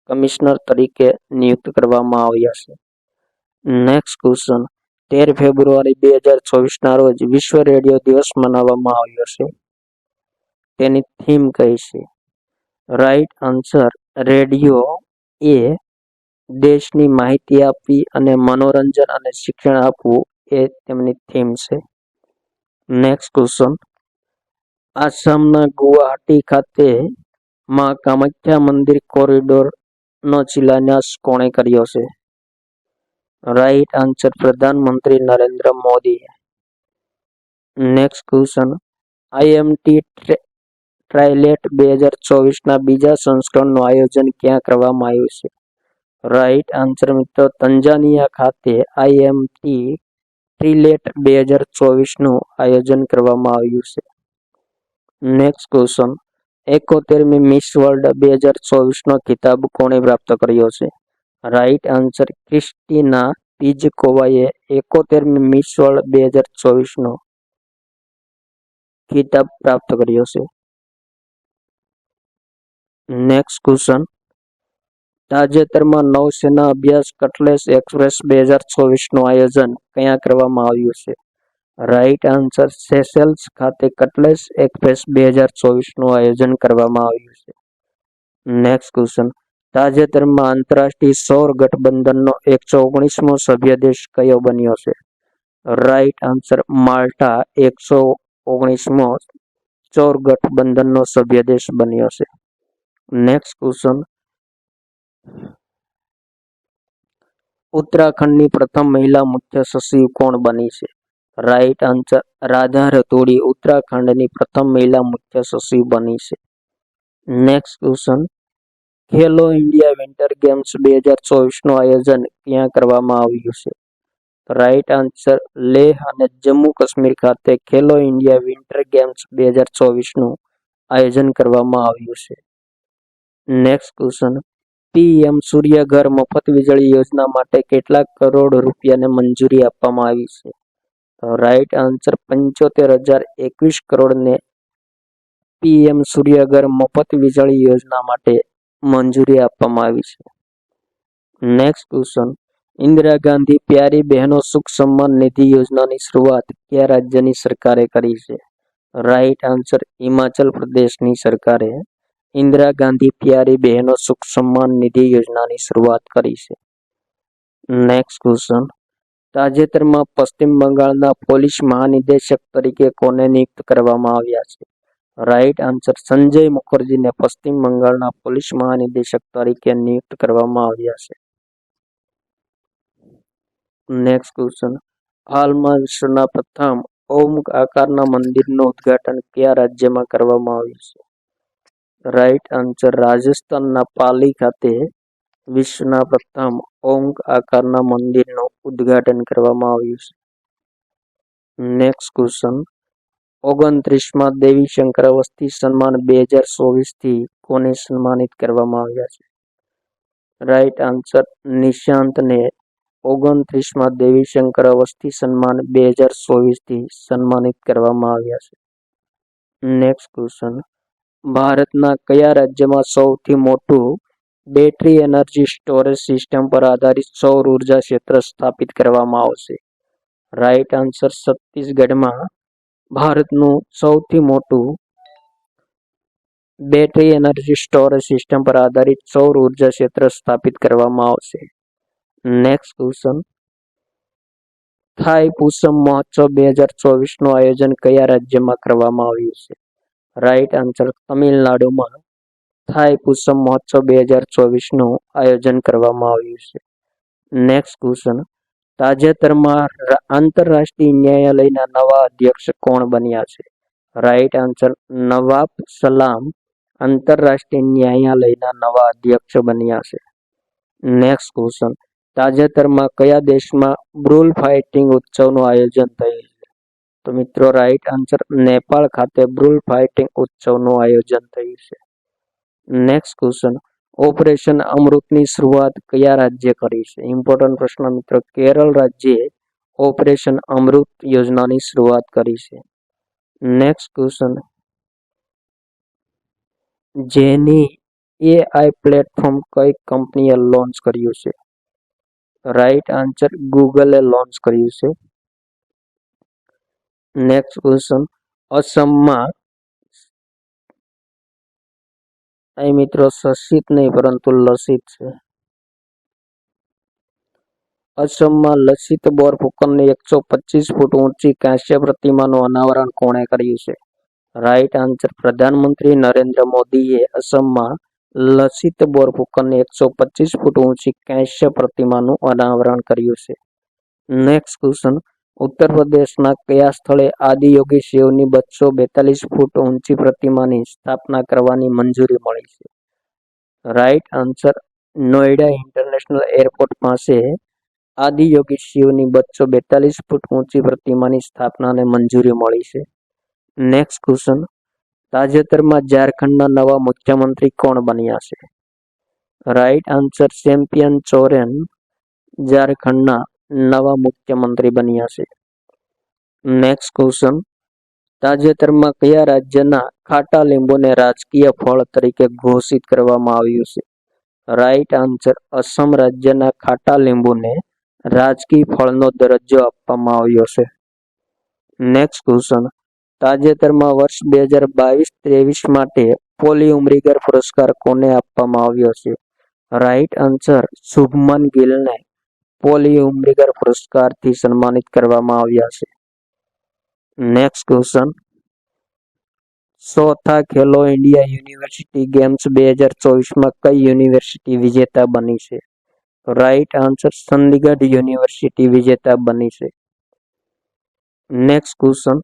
કમિશનર તરીકે નિયુક્ત કરવામાં આવ્યા છે। નેક્સ્ટ ક્વેશ્ચન, 13 ફેબ્રુઆરી 2024ના રોજ વિશ્વ રેડિયો દિવસ મનાવવામાં આવ્યો છે. તેની થીમ કઈ છે? રાઈટ આન્સર, રેડિયો એ દેશની માહિતી આપવી અને મનોરંજન અને શિક્ષણ આપવું એ તેમની થીમ છે. નેક્સ્ટ ક્વેશ્ચન, આસામના ગુવાહાટી ખાતે માં કામાખ્યા મંદિર કોરિડોરનો શિલાન્યાસ કોણે કર્યો છે? રાઈટ આન્સર, પ્રધાનમંત્રી Narendra Modi. Next question, IMT ટ્રાઇલેટ 2024ના બીજા સંસ્કરણનું આયોજન ક્યાં કરવામાં આવ્યું છે? રાઈટ આન્સર મિત્રો, તંજાનિયા ખાતે IMT ટ્રિલેટ 2024નું આયોજન કરવામાં આવ્યું છે. નેક્સ્ટ ક્વેશ્ચન, 71મી મિસ વર્લ્ડ 2024નો ખિતાબ કોણે પ્રાપ્ત કર્યો છે? રાઈટ આન્સર, ક્રિસ્ટીના પિજકોવાએ 71મી મિસ વર્લ્ડ 2024નો ખિતાબ પ્રાપ્ત કર્યો છે. નેક્સ્ટ ક્વેશ્ચન, તાજેતરમાં નૌસેના અભ્યાસ કટલેસ એક્સપ્રેસ 2024નું આયોજન ક્યાં કરવામાં આવ્યું છે? રાઈટ આન્સર, સેશેલ્સ ખાતે કટલેસ એક્સપ્રેસ 2024નું આયોજન કરવામાં આવ્યું છે. નેક્સ્ટ ક્વેશ્ચન, તાજેતરમાં આંતરરાષ્ટ્રીય સૌર ગઠબંધનનો 119મો સભ્ય દેશ કયો બન્યો છે? રાઈટ આન્સર, માલ્ટા 119મો સૌર ગઠબંધનનો સભ્ય દેશ બન્યો છે. નેક્સ્ટ ક્વેશ્ચન, ઉત્તરાખંડની પ્રથમ મહિલા મુખ્ય સચિવ કોણ બની છે? રાઈટ આન્સર, રાધા રતોડી ઉત્તરાખંડની પ્રથમ મહિલા મુખ્ય સચિવ બની છે. નેક્સ્ટ ક્વેશ્ચન, ખેલો ઇન્ડિયા વિન્ટર ગેમ્સ 2024નું આયોજન ક્યાં કરવામાં આવ્યું છે? રાઈટ આન્સર, લેહ અને જમ્મુ કાશ્મીર ખાતે ખેલો ઇન્ડિયા વિન્ટર ગેમ્સ 2024નું આયોજન કરવામાં આવ્યું છે. નેક્સ્ટ ક્વેશ્ચન, PM સૂર્યઘર મફત વીજળી યોજના માટે કેટલા કરોડ રૂપિયાને મંજૂરી આપવામાં આવી છે? રાઈટ આન્સર, 75,021 કરોડને PM સૂર્યઘર મફત વીજળી યોજના માટે મંજૂરી આપવામાં આવી છે. નેક્સ્ટ ક્વેશ્ચન, ઇન્દિરા ગાંધી પ્યારી બહેનો સુખ સન્માન નિધિ યોજનાની શરૂઆત કયા રાજ્યની સરકારે કરી છે? રાઈટ આન્સર, હિમાચલ પ્રદેશની સરકારે ઇન્દિરા ગાંધી પ્યારી બહેનો સુખ સન્માન નિધિ યોજનાની શરૂઆત કરી છે. નેક્સ્ટ ક્વેશ્ચન, તાજેતરમાં પશ્ચિમ બંગાળના પોલીસ મહાનિદેશક તરીકે કોને નિયુક્ત કરવામાં આવ્યા છે? રાઈટ આન્સર, સંજય મુખર્જીને પશ્ચિમ બંગાળના પોલીસ મહાનિદેશક તરીકે નિયુક્ત કરવામાં આવ્યા છે. નેક્સ્ટ ક્વેશ્ચન, હાલમાં વિશ્વના પ્રથમ ઓમ આકારના મંદિરનું ઉદ્ઘાટન કયા રાજ્યમાં કરવામાં આવ્યું છે? રાઈટ આન્સર, રાજસ્થાનના પાલી ખાતે વિશ્વના પ્રથમ ઓમ આકારના મંદિરનું ઉદ્ઘાટન કરવામાં આવ્યું છે. નેક્સ્ટ ક્વેશ્ચન, 29માં દેવી શંકર અવસ્થી સન્માન 2024થી કોને સન્માનિત કરવામાં આવ્યા છે? રાઈટ આન્સર, નિશાંતને 29માં દેવી શંકર અવસ્થી સન્માન 2024થી સન્માનિત કરવામાં આવ્યા છે. નેક્સ્ટ ક્વેશ્ચન, ભારતના કયા રાજ્યમાં સૌથી મોટું બેટરી એનર્જી સ્ટોરેજ સિસ્ટમ પર આધારિત સૌર ઉર્જા ક્ષેત્ર સ્થાપિત કરવામાં આવશે? રાઈટ આન્સર, છત્તીસગઢમાં ભારતનું સૌથી મોટું બેટરી એનર્જી સ્ટોરેજ સિસ્ટમ પર આધારિત સૌર ઉર્જા ક્ષેત્ર સ્થાપિત કરવામાં આવશે. નેક્સ્ટ ક્વેશ્ચન, થાઈ પુસમ મહોત્સવ 2024નું આયોજન કયા રાજ્યમાં કરવામાં આવ્યું છે? રાઈટ આન્સર, તમિલનાડુમાં થાઈ પુસમ મહોત્સવ 2024નું આયોજન કરવામાં આવ્યું છે. નેક્સ્ટ ક્વેશ્ચન, તાજેતરમાં આંતરરાષ્ટ્રીય ન્યાયાલયના નવા અધ્યક્ષ કોણ બન્યા છે? રાઈટ આન્સર, નવાબ સલામ આંતરરાષ્ટ્રીય ન્યાયાલયના નવા અધ્યક્ષ બન્યા છે. નેક્સ્ટ ક્વેશ્ચન, તાજેતરમાં કયા દેશમાં બ્રુલ ફાઇટિંગ ઉત્સવનું આયોજન થયું છે? તો મિત્રો રાઈટ આન્સર, નેપાળ ખાતે બ્રુલ ફાઇટિંગ ઉત્સવનું આયોજન થયું છે. નેક્સ્ટ ક્વેશ્ચન, ઓપરેશન અમૃતની શરૂઆત કયા રાજ્ય કરી છે? ઇમ્પોર્ટન્ટ પ્રશ્ન મિત્રો, કેરળ રાજ્યે ઓપરેશન અમૃત યોજનાની શરૂઆત કરી છે. નેક્સ્ટ ક્વેશ્ચન, જેની AI પ્લેટફોર્મ કઈ કંપનીએ લોન્ચ કર્યું છે? રાઈટ આન્સર ગૂગલે લોન્ચ કર્યું છે. નેક્સ્ટ ક્વેશ્ચન, અસમમાં અહીં મિત્રો શસિત નહીં પરંતુ લસિત છે. અસમમાં લસિત બોરફુકનની 125 ફૂટ ઊંચી કાંસ્ય પ્રતિમાનું અનાવરણ કોણે કર્યું છે? રાઈટ આન્સર પ્રધાનમંત્રી નરેન્દ્ર મોદીએ અસમમાં લસિત બોરફુકનની 125 ફૂટ ઊંચી કાંસ્ય પ્રતિમાનું અનાવરણ કર્યું છે. નેક્સ્ટ ક્વેશ્ચન, ઉત્તર પ્રદેશના કયા સ્થળે આદિયોગી શિવની 242 ફૂટ ઊંચી પ્રતિમાની સ્થાપના કરવાની મંજૂરી મળી છે? Right answer Noida international airport પાસે આદિયોગી શિવની 242 ફૂટ ઊંચી પ્રતિમાની સ્થાપનાને મંજૂરી મળી છે. નેક્સ્ટ ક્વેશ્ચન, તાજેતરમાં ઝારખંડના નવા મુખ્યમંત્રી કોણ બન્યા છે? રાઈટ આન્સર ચેમ્પિયન સોરેન ઝારખંડના નવા મુખ્યમંત્રી બન્યા છે. નેક્સ્ટ ક્વેશ્ચન, તાજેતરમાં કયા રાજ્યના ખાટા લીંબુને રાજકીય ફળ તરીકે ઘોષિત કરવામાં આવ્યું છે? રાઈટ આન્સર અસમ રાજ્યના ખાટા લીંબુને રાજકીય ફળનો દરજ્જો આપવામાં આવ્યો છે. નેક્સ્ટ ક્વેશ્ચન, તાજેતરમાં વર્ષ 2022-23 માટે પોલી ઉમરીગર પુરસ્કાર કોને આપવામાં આવ્યો છે? રાઈટ આન્સર શુભમન ગિલને પોલી ઉમરીગર પુરસ્કારથી સન્માનિત કરવામાં આવ્યા છે. નેક્સ્ટ ક્વેશ્ચન, ચોથા ખેલો ઇન્ડિયા યુનિવર્સિટી ગેમ્સ 2024માં કઈ યુનિવર્સિટી વિજેતા બની છે? રાઈટ આન્સર ચંદીગઢ યુનિવર્સિટી વિજેતા બની છે. નેક્સ્ટ ક્વેશ્ચન,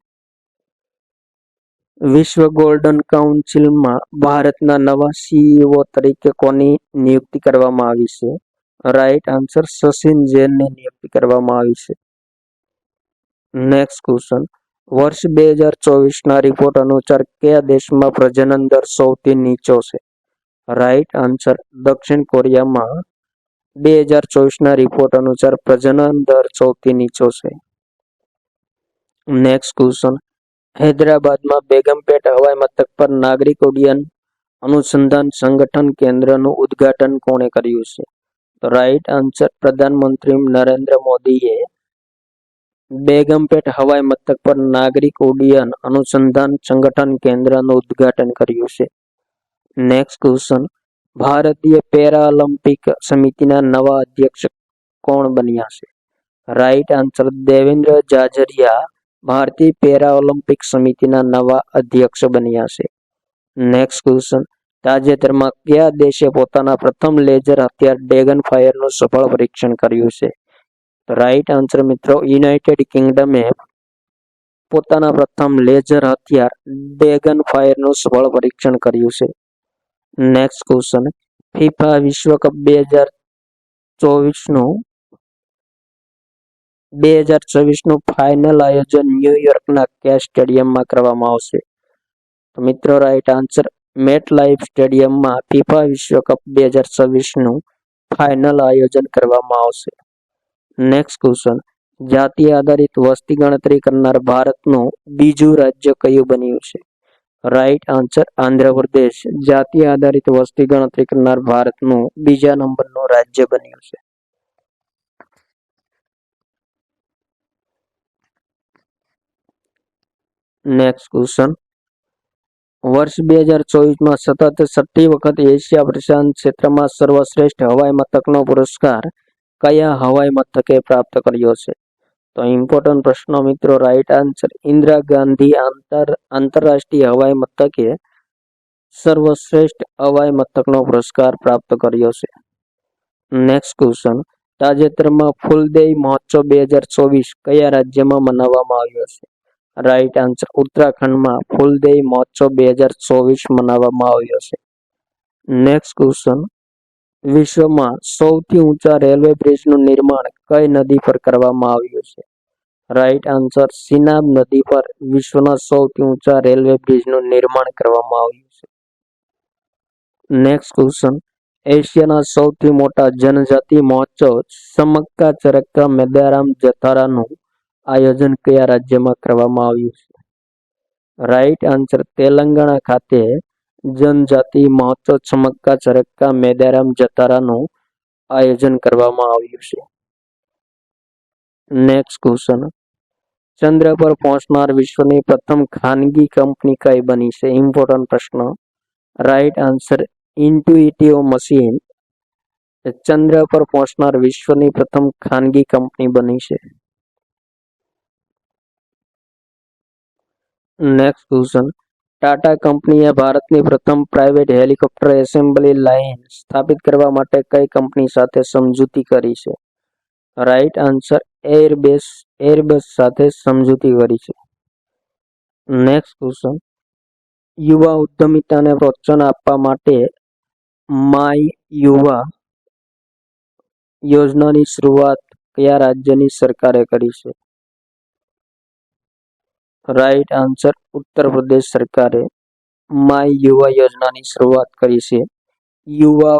વિશ્વ ગોલ્ડન કાઉન્સિલમાં ભારતના નવા સીઈઓ તરીકે કોની નિયુક્તિ કરવામાં આવી છે? રાઈટ આન્સર સચિન જૈનની નિયુક્તિ કરવામાં આવી છે. નેક્સ્ટ ક્વેશ્ચન, વર્ષ 2024ના રિપોર્ટ અનુસાર કયા દેશમાં પ્રજનન દર સૌથી નીચો છે? રાઈટ આન્સર દક્ષિણ કોરિયામાં 2024ના રિપોર્ટ અનુસાર પ્રજનન દર સૌથી નીચો છે. નેક્સ્ટ ક્વેશ્ચન, હૈદરાબાદમાં બેગમપેટ હવાઈ મથક પર નાગરિક ઉડ્ડયન અનુસંધાન સંગઠન કેન્દ્રનું ઉદ્ઘાટન કોણે કર્યું છે? તો રાઈટ આન્સર પ્રધાનમંત્રી નરેન્દ્ર મોદીએ બેગમપેટ હવાઈ મથક પર નાગરિક ઉડ્ડયન અનુસંધાન સંગઠન કેન્દ્રનું ઉદ્ઘાટન કર્યું છે. નેક્સ્ટ ક્વેશ્ચન, ભારતીય પેરાલિમ્પિક સમિતિના નવા અધ્યક્ષ કોણ બન્યા છે? રાઈટ આન્સર દેવેન્દ્ર ઝાઝરિયા ભારતીય પેરાલિમ્પિક સમિતિના નવા અધ્યક્ષ બન્યા છે. નેક્સ્ટ ક્વેશ્ચન, તાજેતરમાં કયા દેશે પોતાના પ્રથમ લેઝર હથિયાર ડ્રેગન ફાયરનું સફળ પરીક્ષણ કર્યું છે? રાઈટ આન્સર મિત્રો યુનાઇટેડ કિંગડમે પોતાના પ્રથમ લેઝર હથિયાર ડ્રેગન ફાયરનું સફળ પરીક્ષણ કર્યું છે. નેક્સ્ટ ક્વેશ્ચન, ફિફા વિશ્વકપ 2024નું ફાઇનલ આયોજન ન્યુયોર્કના કયા સ્ટેડિયમમાં કરવામાં આવશે? તો મિત્રો રાઈટ આન્સર મેટ લાઈફ સ્ટેડિયમમાં ફિફા વિશ્વકપ 2024નું ફાઇનલ આયોજન કરવામાં આવશે. નેક્સ્ટ ક્વેશ્ચન, જાતિ આધારિત વસ્તી ગણતરી કરનાર ભારતનું બીજું રાજ્ય કયું બન્યું છે? રાઈટ આન્સર આંધ્રપ્રદેશ જાતિ આધારિત વસ્તી ગણતરી કરનાર ભારતનું બીજા નંબરનું રાજ્ય બન્યું છે. નેક્સ્ટ ક્વેશ્ચન, વર્ષ 2024માં સતત 6ઠ્ઠી વખત એશિયા પ્રશાંત ક્ષેત્રમાં સર્વશ્રેષ્ઠ હવાઈ મથકનો પુરસ્કાર કયા હવાઈ મથકે પ્રાપ્ત કર્યો છે? તો ઇમ્પોર્ટન્ટ પ્રશ્નો મિત્રો, રાઈટ આન્સર ઇન્દિરા ગાંધી આંતરરાષ્ટ્રીય હવાઈ મથકે સર્વશ્રેષ્ઠ હવાઈ મથકનો પુરસ્કાર પ્રાપ્ત કર્યો છે. નેક્સ્ટ ક્વેશ્ચન, તાજેતરમાં ફૂલદેઈ મહોત્સવ 2024 કયા રાજ્યમાં મનાવવામાં આવ્યો છે? રાઈટ આન્સર ઉત્તરાખંડમાં ફૂલદેઈ મહોત્સવ 2024 મનાવવામાં આવ્યો છે. નેક્સ્ટ ક્વેશ્ચન, વિશ્વમાં સૌથી ઊંચા રેલવે બ્રિજનું નિર્માણ કઈ નદી પર કરવામાં આવ્યું છે? રાઈટ આન્સર સિનાબ નદી પર વિશ્વના સૌથી ઊંચા રેલવે બ્રિજનું નિર્માણ કરવામાં આવ્યું છે. નેક્સ્ટ ક્વેશ્ચન, એશિયાના સૌથી મોટા જનજાતિ મહોત્સવ સમક્કા ચરક્કા મેદારામ જતારાનું આયોજન કયા રાજ્યમાં કરવામાં આવ્યું છે? રાઈટ આન્સર તેલંગાણા ખાતે જનજાતિ મહોત્સવ સમક્કા ચરક્કા મેદારામ જતારાનું આયોજન કરવામાં આવ્યું છે. નેક્સ્ટ ક્વેશ્ચન, ચંદ્ર પર પહોંચનાર વિશ્વની પ્રથમ ખાનગી કંપની કઈ બની છે? ઇમ્પોર્ટન્ટ પ્રશ્ન. Right answer Intuitive Machine. ચંદ્ર પર પહોંચનાર વિશ્વની પ્રથમ ખાનગી કંપની બની છે. નેક્સ્ટ ક્વેશ્ચન, ટાટા કંપનીએ ભારતની પ્રથમ પ્રાઇવેટ હેલિકોપ્ટર એસેમ્બલી લાઇન સ્થાપિત કરવા માટે કઈ કંપની સાથે સમજૂતી કરી છે? રાઈટ આન્સર એરબસ સાથે સમજૂતી કરી છે. નેક્સ્ટ ક્વેશ્ચન, યુવા ઉદ્યમિતાને પ્રોત્સાહન આપવા માટે માય યુવા યોજનાની શરૂઆત કયા રાજ્યની સરકારે કરી છે? રાઈટ આન્સર ઉત્તર પ્રદેશ સરકારે માય યુવા યોજનાની શરૂઆત કરી છે યુવા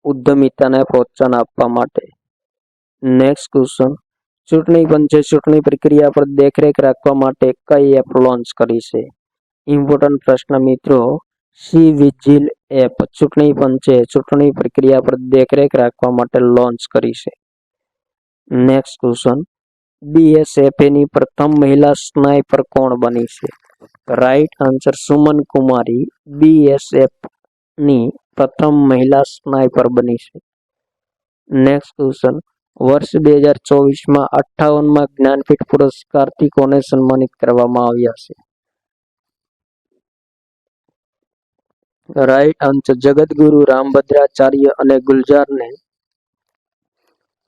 ઉદ્યમિતાને પ્રોત્સાહન આપવા માટે. નેક્સ્ટ ક્વેશ્ચન, ચૂંટણી પંચે ચૂંટણી પ્રક્રિયા પર દેખરેખ રાખવા માટે કઈ એપ લોન્ચ કરી છે? ઇમ્પોર્ટન્ટ પ્રશ્ન મિત્રો, સી વિજિલ એપ ચૂંટણી પંચે ચૂંટણી પ્રક્રિયા પર દેખરેખ રાખવા માટે લોન્ચ કરી છે. નેક્સ્ટ ક્વેશ્ચન, બીએસએફની પ્રથમ મહિલા સ્નાઇપર કોણ બની છે? રાઈટ આન્સર સુમન કુમારી બીએસએફની પ્રથમ મહિલા સ્નાઇપર બની છે. નેક્સ્ટ ક્વેશ્ચન, વર્ષ 2024માં 58માં જ્ઞાનપીઠ પુરસ્કારથી કોને સન્માનિત કરવામાં આવ્યા છે? રાઈટ આન્સર જગતગુરુ રામભદ્રાચાર્ય અને ગુલજારને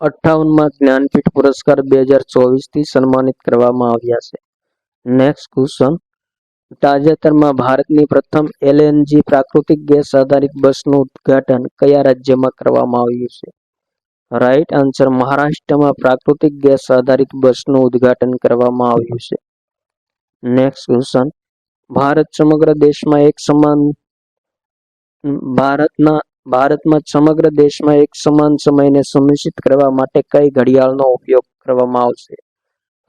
58માં જ્ઞાનપીઠ પુરસ્કાર 2024થી સન્માનિત કરવામાં આવ્યા છે. નેક્સ્ટ ક્વેશ્ચન, તાજેતરમાં ભારતની પ્રથમ એલએનજી પ્રાકૃતિક ગેસ આધારિત બસનું ઉદ્ઘાટન કયા રાજ્યમાં કરવામાં આવ્યું છે? રાઈટ આન્સર મહારાષ્ટ્રમાં પ્રાકૃતિક ગેસ આધારિત બસનું ઉદ્ઘાટન કરવામાં આવ્યું છે. નેક્સ્ટ ક્વેશ્ચન, ભારતમાં સમગ્ર દેશમાં એક સમાન સમયને સુનિશ્ચિત કરવા માટે કઈ ઘડિયાળનો ઉપયોગ કરવામાં આવશે?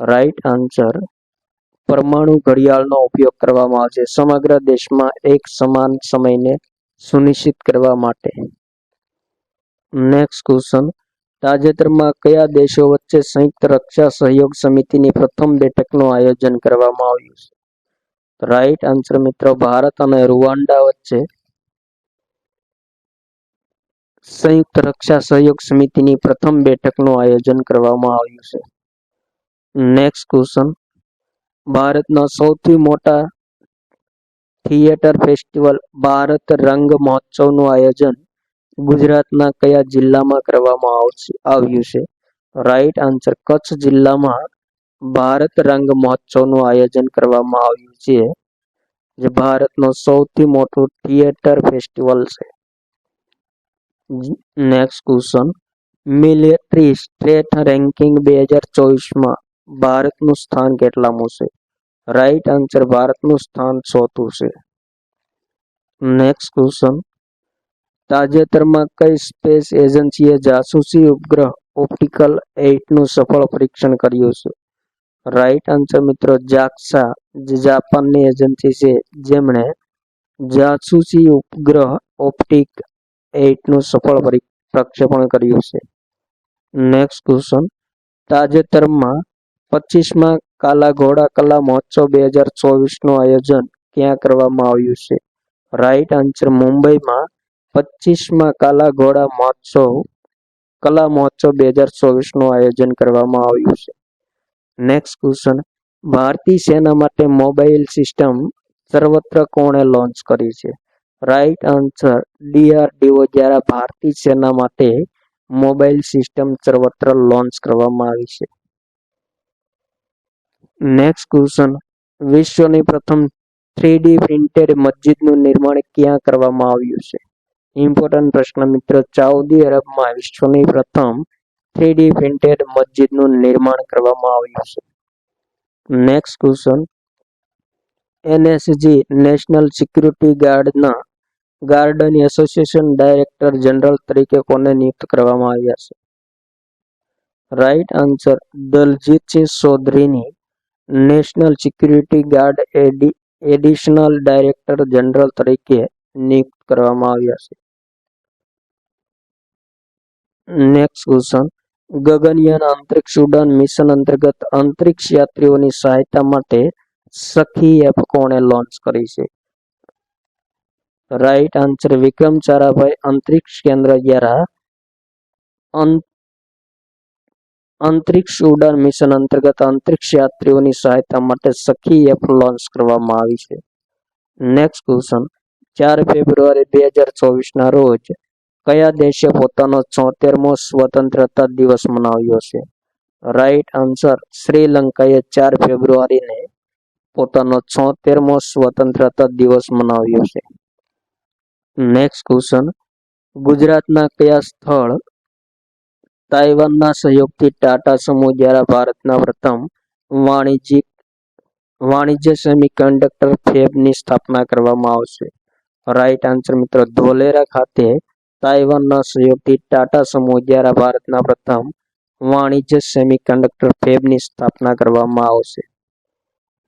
રાઈટ આન્સર પરમાણુ ઘડિયાળનો ઉપયોગ કરવામાં આવશે સમગ્ર દેશમાં એક સમાન સમયને સુનિશ્ચિત કરવા માટે. નેક્સ્ટ ક્વેશ્ચન, તાજેતરમાં કયા દેશો વચ્ચે સંયુક્ત રક્ષા સહયોગ સમિતિની પ્રથમ બેઠકનું આયોજન કરવામાં આવ્યું છે? રાઈટ આન્સર મિત્રો ભારત અને રૂવાન્ડા વચ્ચે સંયુક્ત રક્ષા સહયોગ સમિતિની પ્રથમ બેઠકનું આયોજન કરવામાં આવ્યું છે. નેક્સ્ટ ક્વેશ્ચન, ભારતના સૌથી મોટા થિયેટર ફેસ્ટિવલ ભારત રંગ મહોત્સવનું આયોજન ગુજરાતના કયા જિલ્લામાં કરવામાં આવ્યું છે? રાઈટ આન્સર કચ્છ જિલ્લામાં ભારત રંગ મહોત્સવનું આયોજન કરવામાં આવ્યું છે, જે ભારતનો સૌથી મોટો થિયેટર ફેસ્ટિવલ છે. Next question, military state ranking 2024માં ભારતનું સ્થાન કેટલામું છે? રાઈટ આન્સર ભારતનું સ્થાન 4થું છે. નેક્સ્ટ ક્વેશ્ચન, તાજેતરમાં કઈ સ્પેસ એજન્સીએ જાસૂસી ઉપગ્રહ ઓપ્ટિકલ 8નું સફળ પરીક્ષણ કર્યું છે? રાઈટ આન્સર મિત્રો જાક્સા, જે જાપાનની એજન્સી છે, જેમણે જાસૂસી ઉપગ્રહ ઓપ્ટિક 8નું સફળ પ્રક્ષેપણ કર્યું છે. નેક્સ્ટ ક્વેશ્ચન, તાજેતરમાં 25માં કાલા ઘોડા કલા મહોત્સવ 2024નું આયોજન ક્યાં કરવામાં આવ્યું છે? રાઈટ આન્સર મુંબઈમાં 25માં કાલા ઘોડા કલા મહોત્સવ 2024નું આયોજન કરવામાં આવ્યું છે. નેક્સ્ટ ક્વેશ્ચન, ભારતીય સેના માટે મોબાઈલ સિસ્ટમ સર્વત્ર કોણે લોન્ચ કરી છે? રાઈટ આન્સર DRDO દ્વારા ભારતીય સેના માટે મોબાઈલ સિસ્ટમ સર્વત્ર લોન્ચ કરવામાં આવી છે. નેક્સ્ટ ક્વેશ્ચન, વિશ્વની પ્રથમ 3D પ્રિન્ટેડ મસ્જિદનું નિર્માણ ક્યાં કરવામાં આવ્યું છે? ઇમ્પોર્ટન્ટ પ્રશ્ન મિત્રો, સાઉદી અરબમાં વિશ્વની પ્રથમ 3D પ્રિન્ટેડ મસ્જિદનું નિર્માણ કરવામાં આવ્યું છે. Next question, NSG National Security ગાર્ડની એસોસિએશન ડાયરેક્ટર જનરલ તરીકે કોને નિયુક્ત કરવામાં આવ્યા છે? રાઈટ આન્સર દલજીતસિંહ ચૌધરીની National Security Guard additional director general તરીકે નિયુક્ત કરવામાં આવ્યા છે. નેક્સ્ટ ક્વેશ્ચન, ગગનયાન અંતરિક્ષ ઉડાન મિશન અંતર્ગત અંતરિક્ષ યાત્રીઓની સહાયતા માટે સખી એપ કોણે લોન્ચ કરી છે? રાઈટ આન્સર વિક્રમ સારાભાઈ અંતરિક્ષ કેન્દ્ર દ્વારા અંતરિક્ષ ઉડાન મિશન અંતર્ગત અંતરિક્ષ યાત્રીઓની સહાયતા માટે સખી એપ લોન્ચ કરવામાં આવી છે. નેક્સ્ટ ક્વેશ્ચન, 4 ફેબ્રુઆરી 2024ના રોજ કયા દેશે પોતાનો 74મો સ્વતંત્રતા દિવસ મનાવ્યો છે? રાઈટ આન્સર શ્રીલંકાએ 4 ફેબ્રુઆરીને પોતાનો 74મો સ્વતંત્રતા દિવસ મનાવ્યો છે. નેક્સ્ટ ક્વેશ્ચન, ગુજરાતના કયા સ્થળ તાઇવાનના સહયોગથી ટાટા સમૂહ દ્વારા ભારતના પ્રથમ વાણિજ્ય સેમિકન્ડક્ટર ફેબની સ્થાપના કરવામાં આવશે? રાઈટ આન્સર મિત્રો ધોલેરા ખાતે તાઇવાનના સહયોગથી ટાટા સમૂહ દ્વારા ભારતના પ્રથમ વાણિજ્ય સેમિકન્ડક્ટર ફેબની સ્થાપના કરવામાં આવશે.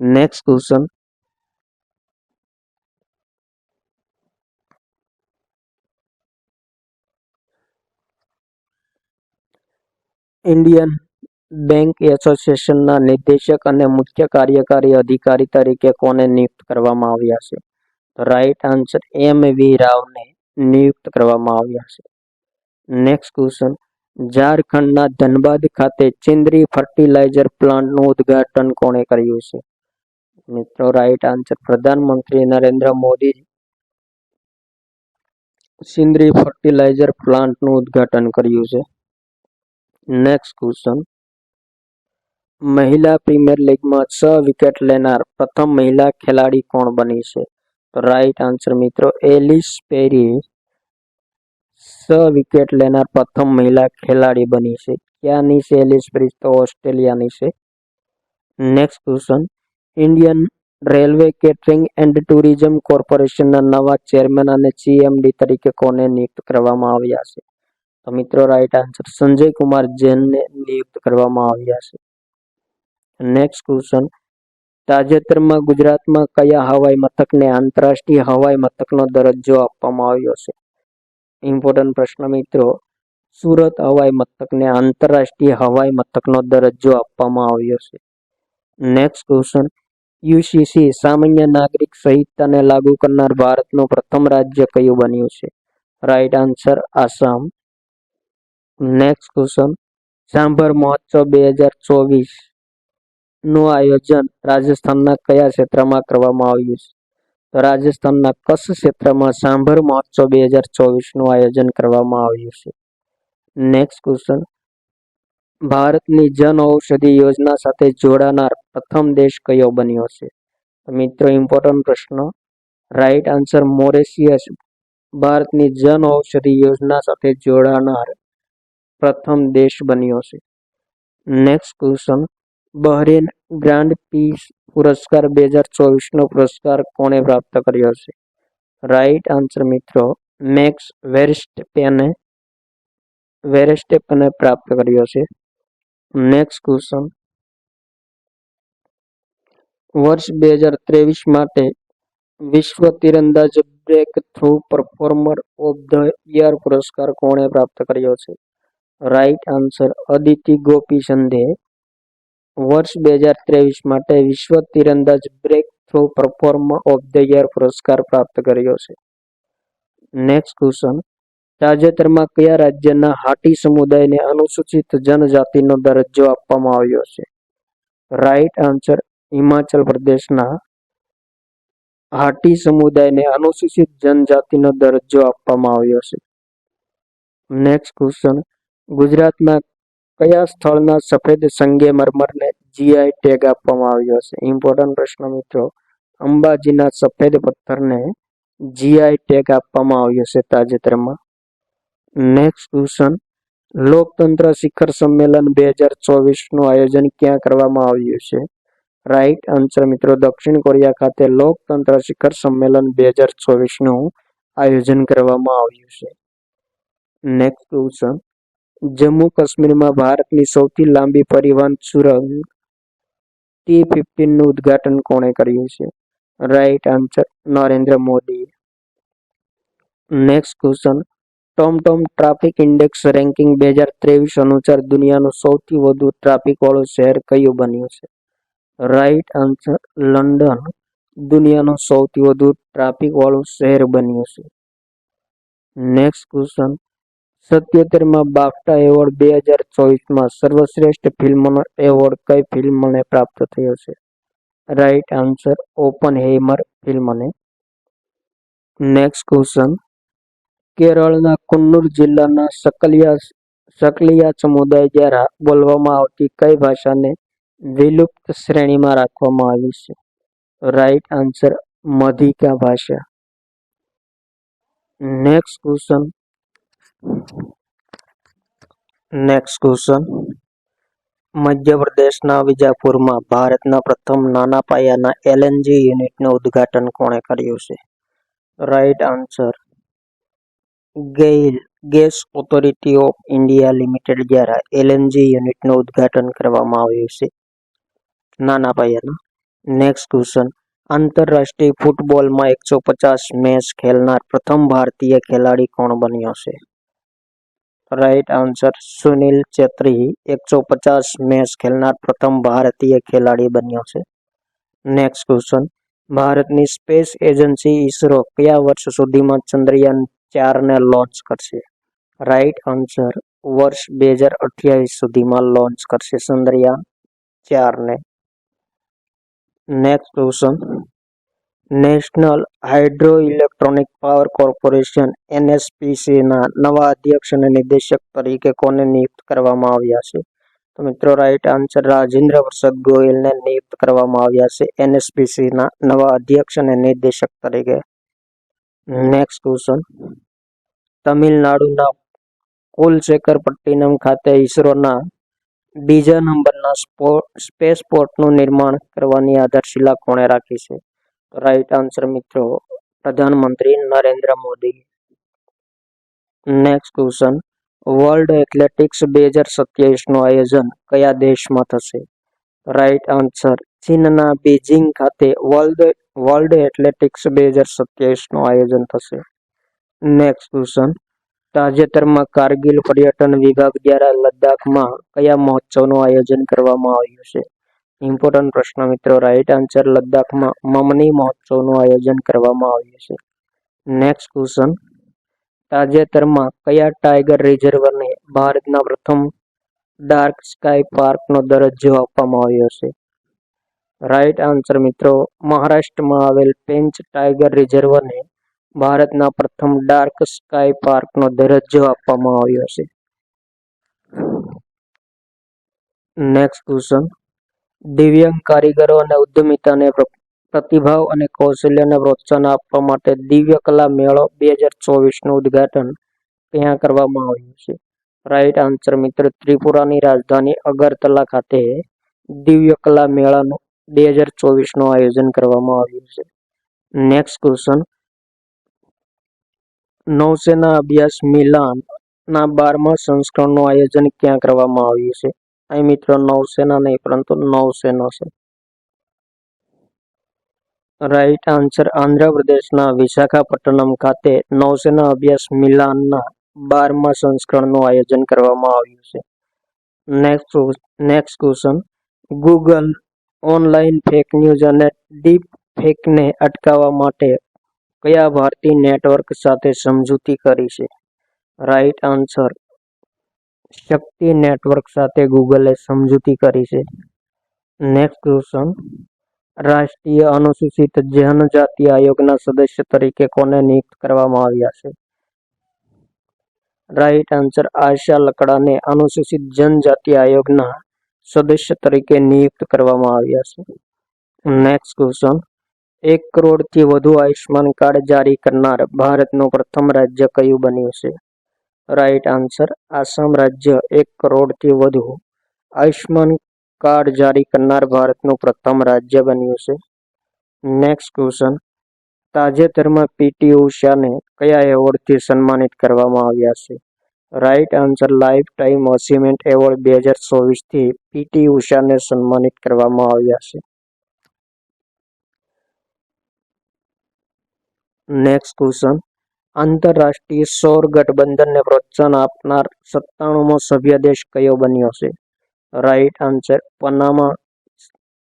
નેક્સ્ટ ક્વેશ્ચન, ઇન્ડિયન બેંક એસોસિએશનના નિર્દેશક અને મુખ્ય કાર્યકારી અધિકારી તરીકે કોને નિયુક્ત કરવામાં આવ્યા છે? Right answer એમ.વી. રાવને નિયુક્ત કરવામાં આવ્યા છે. નેક્સ્ટ ક્વેશ્ચન, ઝારખંડના ધનબાદ ખાતે ચિંદરી ફર્ટિલાઇઝર પ્લાન્ટનું ઉદ્ઘાટન કોણે કર્યું છે? મિત્રો રાઈટ આન્સર પ્રધાનમંત્રી નરેન્દ્ર મોદી ચિંદરી ફર્ટિલાઇઝર પ્લાન્ટનું ઉદ્ઘાટન કર્યું છે. નેક્સ્ટ ક્વેશ્ચન, મહિલા પ્રીમિયર લીગમાં 6 વિકેટ લેનાર પ્રથમ મહિલા ખેલાડી કોણ બની છે? રાઈટ આન્સર મિત્રો એલિસ પેરી 6 વિકેટ લેનાર પ્રથમ મહિલા ખેલાડી બની છે. ક્યાંની છે એલિસ પેરી? તો ઓસ્ટ્રેલિયાની છે. Next question, Indian railway catering and tourism કોર્પોરેશનના નવા ચેરમેન અને સીએમડી તરીકે કોને નિયુક્ત કરવામાં આવ્યા છે? તો મિત્રો રાઈટ આન્સર સંજય કુમાર જૈનને નિયુક્ત કરવામાં આવ્યા છે. નેક્સ્ટ ક્વેશ્ચન, તાજેતરમાં ગુજરાતમાં કયા હવાઈ મથકને આંતરરાષ્ટ્રીય હવાઈ મથકનો દરજ્જો આપવામાં આવ્યો છે? ઇમ્પોર્ટન્ટ પ્રશ્ન મિત્રો, સુરત હવાઈ મથકને આંતરરાષ્ટ્રીય હવાઈ મથકનો દરજ્જો આપવામાં આવ્યો છે. નેક્સ્ટ ક્વેશ્ચન, યુસીસી સામાન્ય નાગરિક સંહિતાને લાગુ કરનાર ભારતનું પ્રથમ રાજ્ય કયું બન્યું છે? Right answer Assam. Next question, sambar મહોત્સવ 2024 નું આયોજન રાજસ્થાનના કયા ક્ષેત્રમાં કરવામાં આવ્યું છે? તો રાજસ્થાનના કચ્છ ક્ષેત્રમાં સાંભર મહોત્સવ 2024નું આયોજન કરવામાં આવ્યું છે. નેક્સ્ટ ક્વેશ્ચન, ભારતની જન ઔષધિ યોજના સાથે જોડાનાર પ્રથમ દેશ કયો બન્યો છે? મિત્રો ઇમ્પોર્ટન્ટ પ્રશ્ન, રાઈટ આન્સર મોરેશિયસ ભારતની જન ઔષધિ યોજના સાથે જોડાનાર પ્રથમ દેશ બન્યો છે. Next question, Bahrain Grand Prix પુરસ્કાર 2024નો પુરસ્કાર કોણે પ્રાપ્ત કર્યો છે? રાઈટ આન્સર મિત્રો મેક્સ વેરસ્ટેપને પ્રાપ્ત કર્યો છે. નેક્સ્ટ ક્વેશ્ચન, વર્ષ 2023 માટે વિશ્વ તીરંદાજ breakthrough performer of the year પુરસ્કાર કોણે પ્રાપ્ત કર્યો છે? રાઈટ આન્સર અદિતિ ગોપીચંદે વર્ષ 2023 માટે વિશ્વ તીરંદાજ breakthrough performer of the year પુરસ્કાર પ્રાપ્ત કર્યો છે. નેક્સ્ટ ક્વેશ્ચન, તાજેતરમાં કયા રાજ્યના હાટી સમુદાયને અનુસૂચિત જનજાતિનો દરજ્જો આપવામાં આવ્યો છે? રાઈટ આન્સર હિમાચલ પ્રદેશના હાટી સમુદાયને અનુસૂચિત જનજાતિનો દરજ્જો આપવામાં આવ્યો છે. નેક્સ્ટ ક્વેશ્ચન, ગુજરાતના કયા સ્થળના સફેદ સંગેમરમરને જીઆઈ ટેગ આપવામાં આવ્યો છે? ઇમ્પોર્ટન્ટ પ્રશ્ન મિત્રો, અંબાજીના સફેદ પથ્થરને જીઆઈ ટેગ આપવામાં આવ્યો છે તાજેતરમાં. નેક્સ્ટ ક્વેશ્ચન, લોકતંત્ર શિખર સંમેલન 2024નું આયોજન ક્યાં કરવામાં આવ્યું છે? રાઈટ આન્સર મિત્રો દક્ષિણ કોરિયા ખાતે લોકતંત્ર શિખર સંમેલન 2024નું આયોજન કરવામાં આવ્યું છે. નેક્સ્ટ ક્વેશ્ચન, જમ્મુ કાશ્મીરમાં ભારતની સૌથી લાંબી પરિવહન સુરંગ T-15નું ઉદ્ઘાટન કોણે કર્યું છે? Right answer Narendra Modi. Next question, TomTom traffic index ranking 2023 અનુસાર દુનિયાનું સૌથી વધુ ટ્રાફિકવાળું શહેર કયું બન્યું છે? રાઈટ આન્સર લંડન દુનિયાનું સૌથી વધુ ટ્રાફિકવાળું શહેર બન્યું છે. નેક્સ્ટ ક્વેશ્ચન 77માં બાફટા એવોર્ડ 2024માં સર્વશ્રેષ્ઠ ફિલ્મનો એવોર્ડ કઈ ફિલ્મને પ્રાપ્ત થયો છે? રાઈટ આન્સર ઓપનહેઇમર ફિલ્મને. નેક્સ્ટ ક્વેશ્ચન કેરળના કુન્નુર જિલ્લાના સકલિયા સમુદાય દ્વારા બોલવામાં આવતી કઈ ભાષાને વિલુપ્ત શ્રેણીમાં રાખવામાં આવી છે? રાઈટ આન્સર મધિકા ભાષા. નેક્સ્ટ ક્વેશ્ચન મધ્યપ્રદેશના વિજાપુરમાં ભારતના પ્રથમ નાના પાયાના એલએનજી યુનિટનું ઉદ્ઘાટન કોણે કર્યું છે? Right answer GAIL gas authority of India limited દ્વારા એલએનજી યુનિટનું ઉદ્ઘાટન કરવામાં આવ્યું છે નાના પાયાના. નેક્સ્ટ ક્વેશ્ચન આંતરરાષ્ટ્રીય ફૂટબોલમાં 150 મેચ ખેલનાર પ્રથમ ભારતીય ખેલાડી કોણ બન્યો છે? Right answer Sunil Chhetri 150 match ખેલનાર પ્રથમ ભારતીય ખેલાડી બન્યો છે. નેક્સ્ટ ક્વેશ્ચન ભારતની સ્પેસ એજન્સી ઇસરો કયા વર્ષ સુધીમાં ચંદ્રયાન 4 ને લોન્ચ કરશે? રાઈટ આન્સર વર્ષ 2028 સુધીમાં લોન્ચ કરશે ચંદ્રયાન 4 ને. Next question National Hydro Electronic Power Corporation એનએચપીસીના નવા અધ્યક્ષ અને નિદેશક તરીકે કોને નિયુક્ત કરવામાં આવ્યા છે? તો મિત્રો રાઈટ આન્સર રાજેન્દ્ર પ્રસાદ ગોયલને નિયુક્ત કરવામાં આવ્યા છે એનએચપીસીના નવા અધ્યક્ષ અને નિદેશક તરીકે. નેક્સ્ટ ક્વેશ્ચન તમિલનાડુના કુલશેખરપટ્ટિનમ ખાતે ઇસરોના બીજા નંબરના સ્પેસપોર્ટનું નિર્માણ કરવાની આધારશિલા કોણે રાખી છે? રાઈટ આન્સર મિત્રો પ્રધાનમંત્રી Narendra Modi. Next question World Athletics 2027નું આયોજન કયા દેશમાં થશે? રાઈટ આન્સર ચીનના બીજિંગ ખાતે વર્લ્ડ એથ્લેટિક્સ 2027નું આયોજન થશે. નેક્સ્ટ ક્વેશ્ચન તાજેતરમાં કારગિલ પર્યટન વિભાગ દ્વારા લદ્દાખમાં કયા મહોત્સવનું આયોજન કરવામાં આવ્યું છે? ઇમ્પોર્ટન્ટ પ્રશ્ન મિત્રો રાઈટ આન્સર લદ્દાખમાં મમની મહોત્સવનું આયોજન કરવામાં આવ્યું છે. નેક્સ્ટ ક્વેશ્ચન તાજેતરમાં કયા ટાઈગર રિઝર્વને ભારતના પ્રથમ ડાર્ક સ્કાય પાર્કનો દરજ્જો આપવામાં આવ્યો છે? રાઈટ આન્સર મિત્રો મહારાષ્ટ્રમાં આવેલ પેંચ ટાઈગર રિઝર્વને ભારતના પ્રથમ ડાર્ક સ્કાય પાર્કનો દરજ્જો આપવામાં આવ્યો છે. નેક્સ્ટ ક્વેશ્ચન દિવ્યાંગ કારીગરો અને ઉદ્યમિતાને પ્રતિભાવ અને કૌશલ્યને પ્રોત્સાહન આપવા માટે દિવ્ય કલા મેળો 2024નું ઉદ્ઘાટન ક્યાં કરવામાં આવ્યું છે? રાઈટ આન્સર મિત્રો ત્રિપુરાની રાજધાની અગરતલા ખાતે દિવ્ય કલા મેળાનું 2024નું આયોજન કરવામાં આવ્યું છે. નેક્સ્ટ ક્વેશ્ચન નૌસેના અભ્યાસ મિલાન ના 12મા સંસ્કરણનું આયોજન ક્યાં કરવામાં આવ્યું છે? અહીં મિત્રો નૌસેના નહીં પરંતુ નૌસેના છે. રાઈટ આન્સર આંધ્રપ્રદેશના વિશાખાપટ્ટનમ ખાતે નૌસેના અભ્યાસ મિલાનના 12મા સંસ્કરણનું આયોજન કરવામાં આવ્યું છે. Next question Google online fake news અને ડીપ ફેકને અટકાવવા માટે કયા ભારતીય નેટવર્ક સાથે સમજૂતી કરી છે? રાઈટ આન્સર શક્તિ નેટવર્ક સાથે ગૂગલે સમજૂતી કરી છે. નેક્સ્ટ ક્વેશ્ચન રાષ્ટ્રીય અનુસૂચિત જનજાતિ આયોગના સદસ્ય તરીકે કોને નિયુક્ત કરવામાં આવ્યા છે? રાઈટ આન્સર આશા લકડાને અનુસૂચિત જનજાતિ આયોગના સદસ્ય તરીકે નિયુક્ત કરવામાં આવ્યા છે. નેક્સ્ટ ક્વેશ્ચન 1 કરોડથી વધુ આયુષ્માન કાર્ડ જારી કરનાર ભારતનું પ્રથમ રાજ્ય કયું બન્યું છે? રાઈટ આન્સર આસામ રાજ્ય 1 કરોડથી વધુ આયુષ્માન કાર્ડ જારી કરનાર ભારતનું પ્રથમ રાજ્ય બન્યું છે. નેક્સ્ટ ક્વેશ્ચન તાજેતરમાં પીટી ઉષાને કયા એવોર્ડથી સન્માનિત કરવામાં આવ્યા છે? Right answer lifetime achievement award 2024થી પીટી ઉષાને સન્માનિત કરવામાં આવ્યા છે. નેક્સ્ટ ક્વેશ્ચન આંતરરાષ્ટ્રીય સૌર ગઠબંધનને પ્રોત્સાહન આપનાર 97મો સભ્ય દેશ કયો બન્યો છે? Right answer Panama.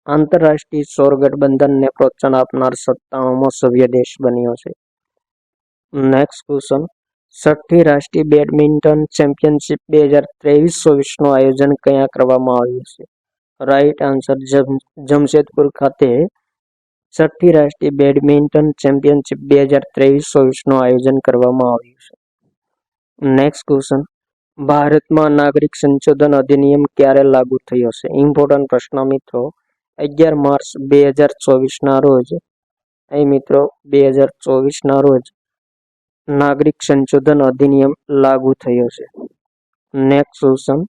આંતરરાષ્ટ્રીય સૌર ગઠબંધનને પ્રોત્સાહન આપનાર 97મો સભ્ય દેશ બન્યો છે. Next question. 6ઠ્ઠી રાષ્ટ્રીય બેડમિન્ટન ચેમ્પિયનશિપ 2023-24નું આયોજન ક્યાં કરવામાં આવ્યું છે? રાઈટ આન્સર જમશેદપુર ખાતે 6ઠ્ઠી રાષ્ટ્રીય બેડમિન્ટન ચેમ્પિયનશિપ 2023-24નું આયોજન કરવામાં આવ્યું છે. Next question. ભારતમાં નાગરિક સંશોધન અધિનિયમ ક્યારે લાગુ થયો છે? ઇમ્પોર્ટન્ટ પ્રશ્ન મિત્રો. 11 માર્ચ 2024ના રોજ 2024ના રોજ નાગરિક સંશોધન અધિનિયમ લાગુ થયો છે. Next question.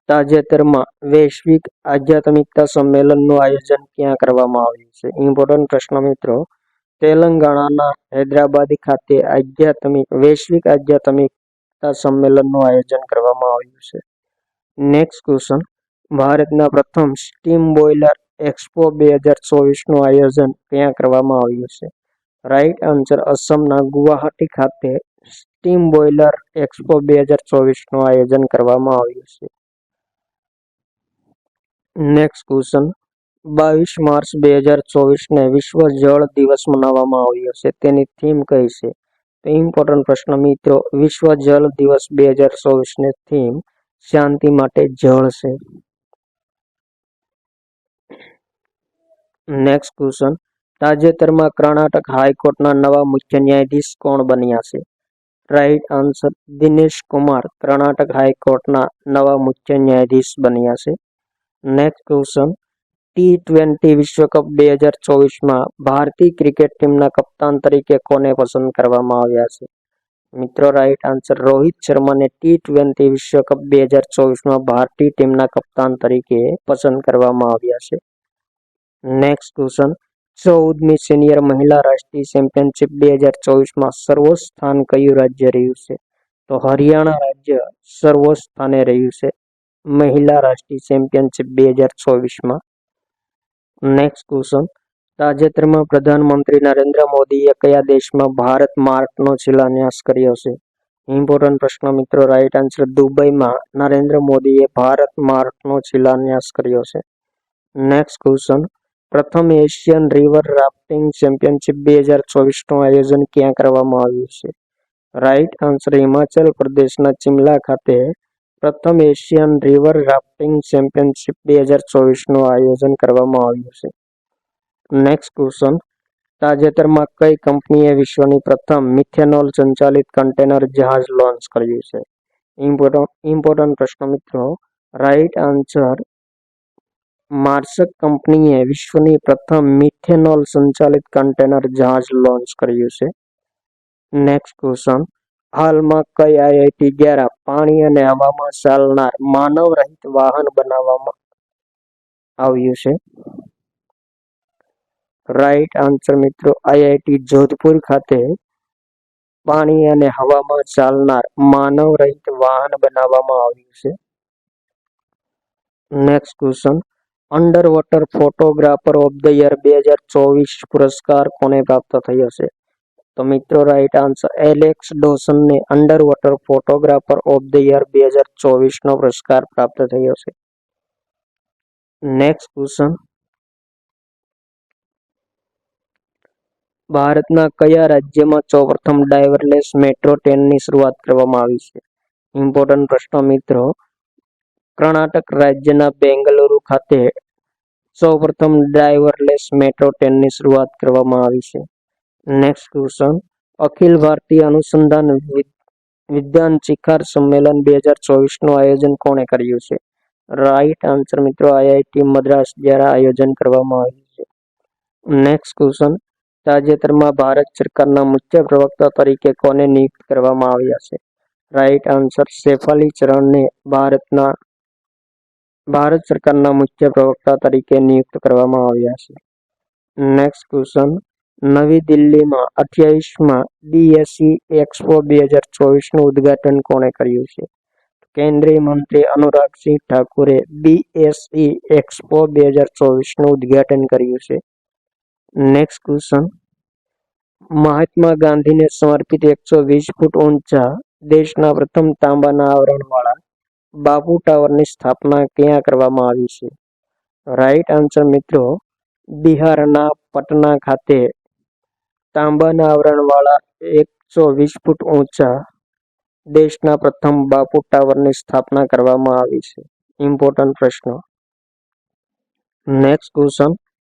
તાજેતરમાં વૈશ્વિક આધ્યાત્મિકતા સંમેલનનું આયોજન ક્યાં કરવામાં આવ્યું છે? ઇમ્પોર્ટન્ટ પ્રશ્ન મિત્રો. તેલંગાણાના હૈદરાબાદ ખાતે વૈશ્વિક આધ્યાત્મિકતા સંમેલનનું આયોજન કરવામાં આવ્યું છે. Next question. ભારતના પ્રથમ સ્ટીમ બોઇલર એક્સપો 2024નું આયોજન ક્યાં કરવામાં આવ્યું છે? રાઈટ આન્સર અસમના ગુવાહાટી ખાતે સ્ટીમ બોઇલર એક્સપો 2024નું આયોજન કરવામાં આવ્યું છે. Next question. 22 માર્ચ 2024ને વિશ્વ જળ દિવસ મનાવવામાં આવ્યો છે. તેની થીમ કઈ છે? તો ઇમ્પોર્ટન્ટ પ્રશ્ન મિત્રો. વિશ્વ જળ દિવસ 2024ની થીમ શાંતિ માટે જળ છે. Next question. તાજેતરમાં કર્ણાટક હાઈકોર્ટના નવા મુખ્ય ન્યાયાધીશ કોણ બન્યા છે? રાઈટ આન્સર દિનેશ કુમાર કર્ણાટક હાઈકોર્ટના નવા મુખ્ય ન્યાયાધીશ બન્યા છે. Next question. T20 વિશ્વકપ 2024માં ભારતીય ક્રિકેટ ટીમના કપ્તાન તરીકે કોને પસંદ કરવામાં આવ્યા છે? મિત્રો રાઈટ આન્સર રોહિત શર્માને T20 વિશ્વકપ 2024માં ભારતીય ટીમના કપ્તાન તરીકે પસંદ કરવામાં આવ્યા છે. Next question. 14મી સિનિયર મહિલા રાષ્ટ્રીય ચેમ્પિયનશિપ 2024માં સર્વોચ્ચ સ્થાન કયું રાજ્ય રહ્યું છે? તો હરિયાણા રાજ્ય સર્વોચ્ચ સ્થાને રહ્યું છે મહિલા રાષ્ટ્રીય ચેમ્પિયનશિપ 2024માં. Next question. તાજેતરમાં પ્રધાનમંત્રી નરેન્દ્ર મોદીએ કયા દેશમાં ભારત માર્ટનો શિલાન્યાસ કર્યો છે? ઇમ્પોર્ટન્ટ પ્રશ્ન મિત્રો. રાઈટ આન્સર દુબઈમાં નરેન્દ્ર મોદીએ ભારત માર્ટનો શિલાન્યાસ કર્યો છે. Next question. પ્રથમ એશિયન રિવર રાફ્ટિંગ ચેમ્પિયનશિપ 2024નું આયોજન ક્યાં કરવામાં આવ્યું છે? રાઈટ આન્સર હિમાચલ પ્રદેશના ચિમલા ખાતે પ્રથમ એશિયન રિવર રાફ્ટિંગ ચેમ્પિયનશિપ 2024નું આયોજન કરવામાં આવ્યું છે. Next question. તાજેતરમાં કઈ કંપનીએ વિશ્વની પ્રથમ મિથેનોલ સંચાલિત કન્ટેનર જહાજ લોન્ચ કર્યું છે? ઇમ્પોર્ટન્ટ પ્રશ્ન મિત્રો. રાઈટ આન્સર માર્સક કંપનીએ વિશ્વની પ્રથમ મિથેનોલ સંચાલિત કન્ટેનર જહાજ લોન્ચ કર્યું છે. Next question. હાલમાં કઈ આઈઆઈટી દ્વારા પાણી અને હવામાં ચાલનાર માનવ રહિત વાહન બનાવવામાં આવ્યું છે? રાઈટ આન્સર મિત્રો આઈઆઈટી જોધપુર ખાતે પાણી અને હવામાં ચાલનાર માનવ રહિત વાહન બનાવવામાં આવ્યું છે. Next question. Underwater photographer of the year 2024 પુરસ્કાર કોને પ્રાપ્ત થયો છે? તો મિત્રો રાઈટ આન્સર એલેક્સ ડોસનને underwater photographer of the year 2024નો પુરસ્કાર પ્રાપ્ત થયો છે. Next question. ભારતના કયા રાજ્યમાં સૌપ્રથમ ડ્રાઈવરલેસ મેટ્રો ટ્રેનની શરૂઆત કરવામાં આવી છે? ઇમ્પોર્ટન્ટ પ્રશ્ન મિત્રો. કર્ણાટક રાજ્યના બેંગલુરુ ખાતે સૌપ્રથમ ડ્રાઈવરલેસ મેટ્રો ટ્રેનની શરૂઆત કરવામાં આવી છે. Next question. અખિલ ભારતીય અનુસંધાન વિજ્ઞાન શિખર સંમેલન 2024નું આયોજન કોણે કર્યું છે? રાઈટ આન્સર મિત્રો આઈઆઈટી મદ્રાસ દ્વારા આયોજન કરવામાં આવ્યું છે. Next question. તાજેતરમાં ભારત સરકારના મુખ્ય પ્રવક્તા તરીકે કોને નિયુક્ત કરવામાં આવ્યા છે? રાઈટ આન્સર શેફાલી ચરણને ભારત સરકારના મુખ્ય પ્રવક્તા તરીકે નિયુક્ત કરવામાં આવ્યા છે. Next question. નવી દિલ્હીમાં 28મા બીએસઈ એક્સપો 2024નું ઉદ્ઘાટન કોણે કર્યું છે? કેન્દ્રીય મંત્રી અનુરાગસિંહ ઠાકુરે બીએસઈ એક્સપો 2024નું ઉદ્ઘાટન કર્યું છે. Next question. મહાત્મા ગાંધીને સમર્પિત 120 ફૂટ ઊંચા દેશના પ્રથમ તાંબાના આવરણવાળા બાપુ ટાવરની સ્થાપના ક્યાં કરવામાં આવી છે? રાઈટ આન્સર મિત્રો, બિહારના પટના ખાતે તાંબાના આવરણવાળા 120 ફૂટ ઊંચા દેશના પ્રથમ બાપુ ટાવરની સ્થાપના કરવામાં આવી છે. ઇમ્પોર્ટન્ટ પ્રશ્ન. Next question.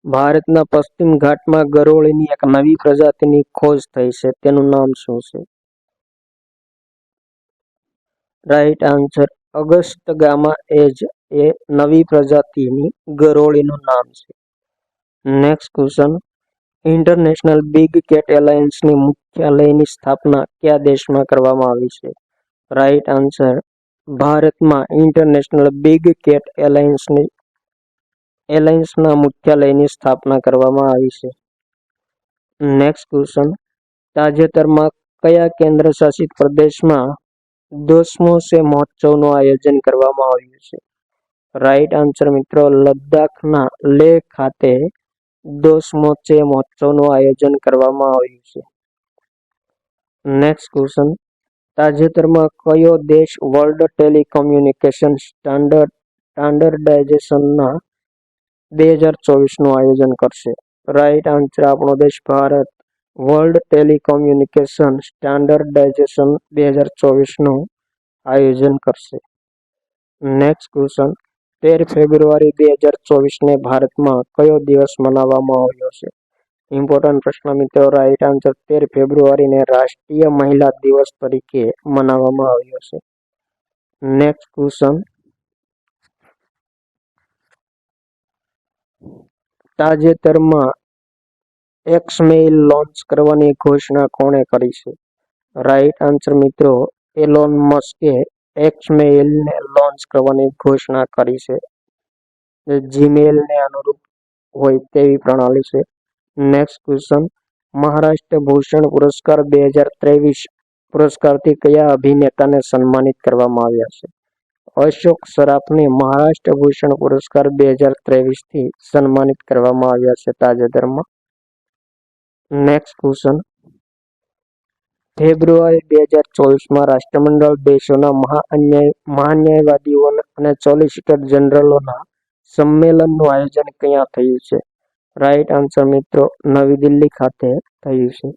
ભારતના પશ્ચિમ ઘાટમાં ગરોળીની એક નવી પ્રજાતિની ખોજ થઈ છે, તેનું નામ શું છે? રાઈટ આન્સર, અગસ્ત્યગામા એજ એ નવી પ્રજાતિની ગરોળીનું નામ છે. Next question. International Big Cat એલાયન્સની મુખ્યાલયની સ્થાપના કયા દેશમાં કરવામાં આવી છે? રાઈટ આન્સર, ભારતમાં ઇન્ટરનેશનલ બિગ કેટ એલાયન્સના મુખ્યાલયની સ્થાપના કરવામાં આવી છે. Next question. તાજેતરમાં કયા કેન્દ્રશાસિત પ્રદેશમાં 10મો મહોત્સવનું આયોજન કરવામાં આવ્યું છે? રાઈટ આન્સર મિત્રો, લદ્દાખના લેહ ખાતે 10મો મહોત્સવનું આયોજન કરવામાં આવ્યું છે. Next question. તાજેતરમાં કયો દેશ વર્લ્ડ ટેલિકોમ્યુનિકેશન સ્ટાન્ડર્ડાઇઝેશનના 2024નું આયોજન કરશે? રાઈટ આન્સર, આપણો દેશ ભારત વર્લ્ડ ટેલિકોમ્યુનિકેશન સ્ટાન્ડર્ડાઇઝેશન 2024નું આયોજન કરશે. Next question. 13 ફેબ્રુઆરી 2024ને ભારતમાં કયો દિવસ મનાવવામાં આવ્યો છે? ઇમ્પોર્ટન્ટ પ્રશ્ન મિત્રો, રાઈટ આન્સર, 13 ફેબ્રુઆરીને રાષ્ટ્રીય મહિલા દિવસ તરીકે મનાવવામાં આવ્યો છે. Next question. તાજેતરમાં એક્સમેઇલ લોન્ચ કરવાની ઘોષણા કોણે કરી છે? રાઈટ આન્સર મિત્રો, એલોન મસ્કે એક્સમેઇલને લોન્ચ કરવાની ઘોષણા કરી છે. જે જીમેઇલને અનુરૂપ હોય તેવી પ્રણાલી છે. Next question. મહારાષ્ટ્ર ભૂષણ પુરસ્કાર 2023 પુરસ્કારથી કયા અભિનેતાને સન્માનિત કરવામાં આવ્યા છે? અશોક સરાફને મહારાષ્ટ્ર ભૂષણ પુરસ્કાર 2023થી સન્માનિત કરવામાં આવ્યા છે તાજેતરમાં. Next question. ફેબ્રુઆરી 2024માં રાષ્ટ્રમંડળ દેશોના મહાન્યાયવાદીઓ અને સોલિસિટર જનરલોના સંમેલનનું આયોજન ક્યાં થયું છે? રાઈટ આન્સર મિત્રો, નવી દિલ્હી ખાતે થયું છે.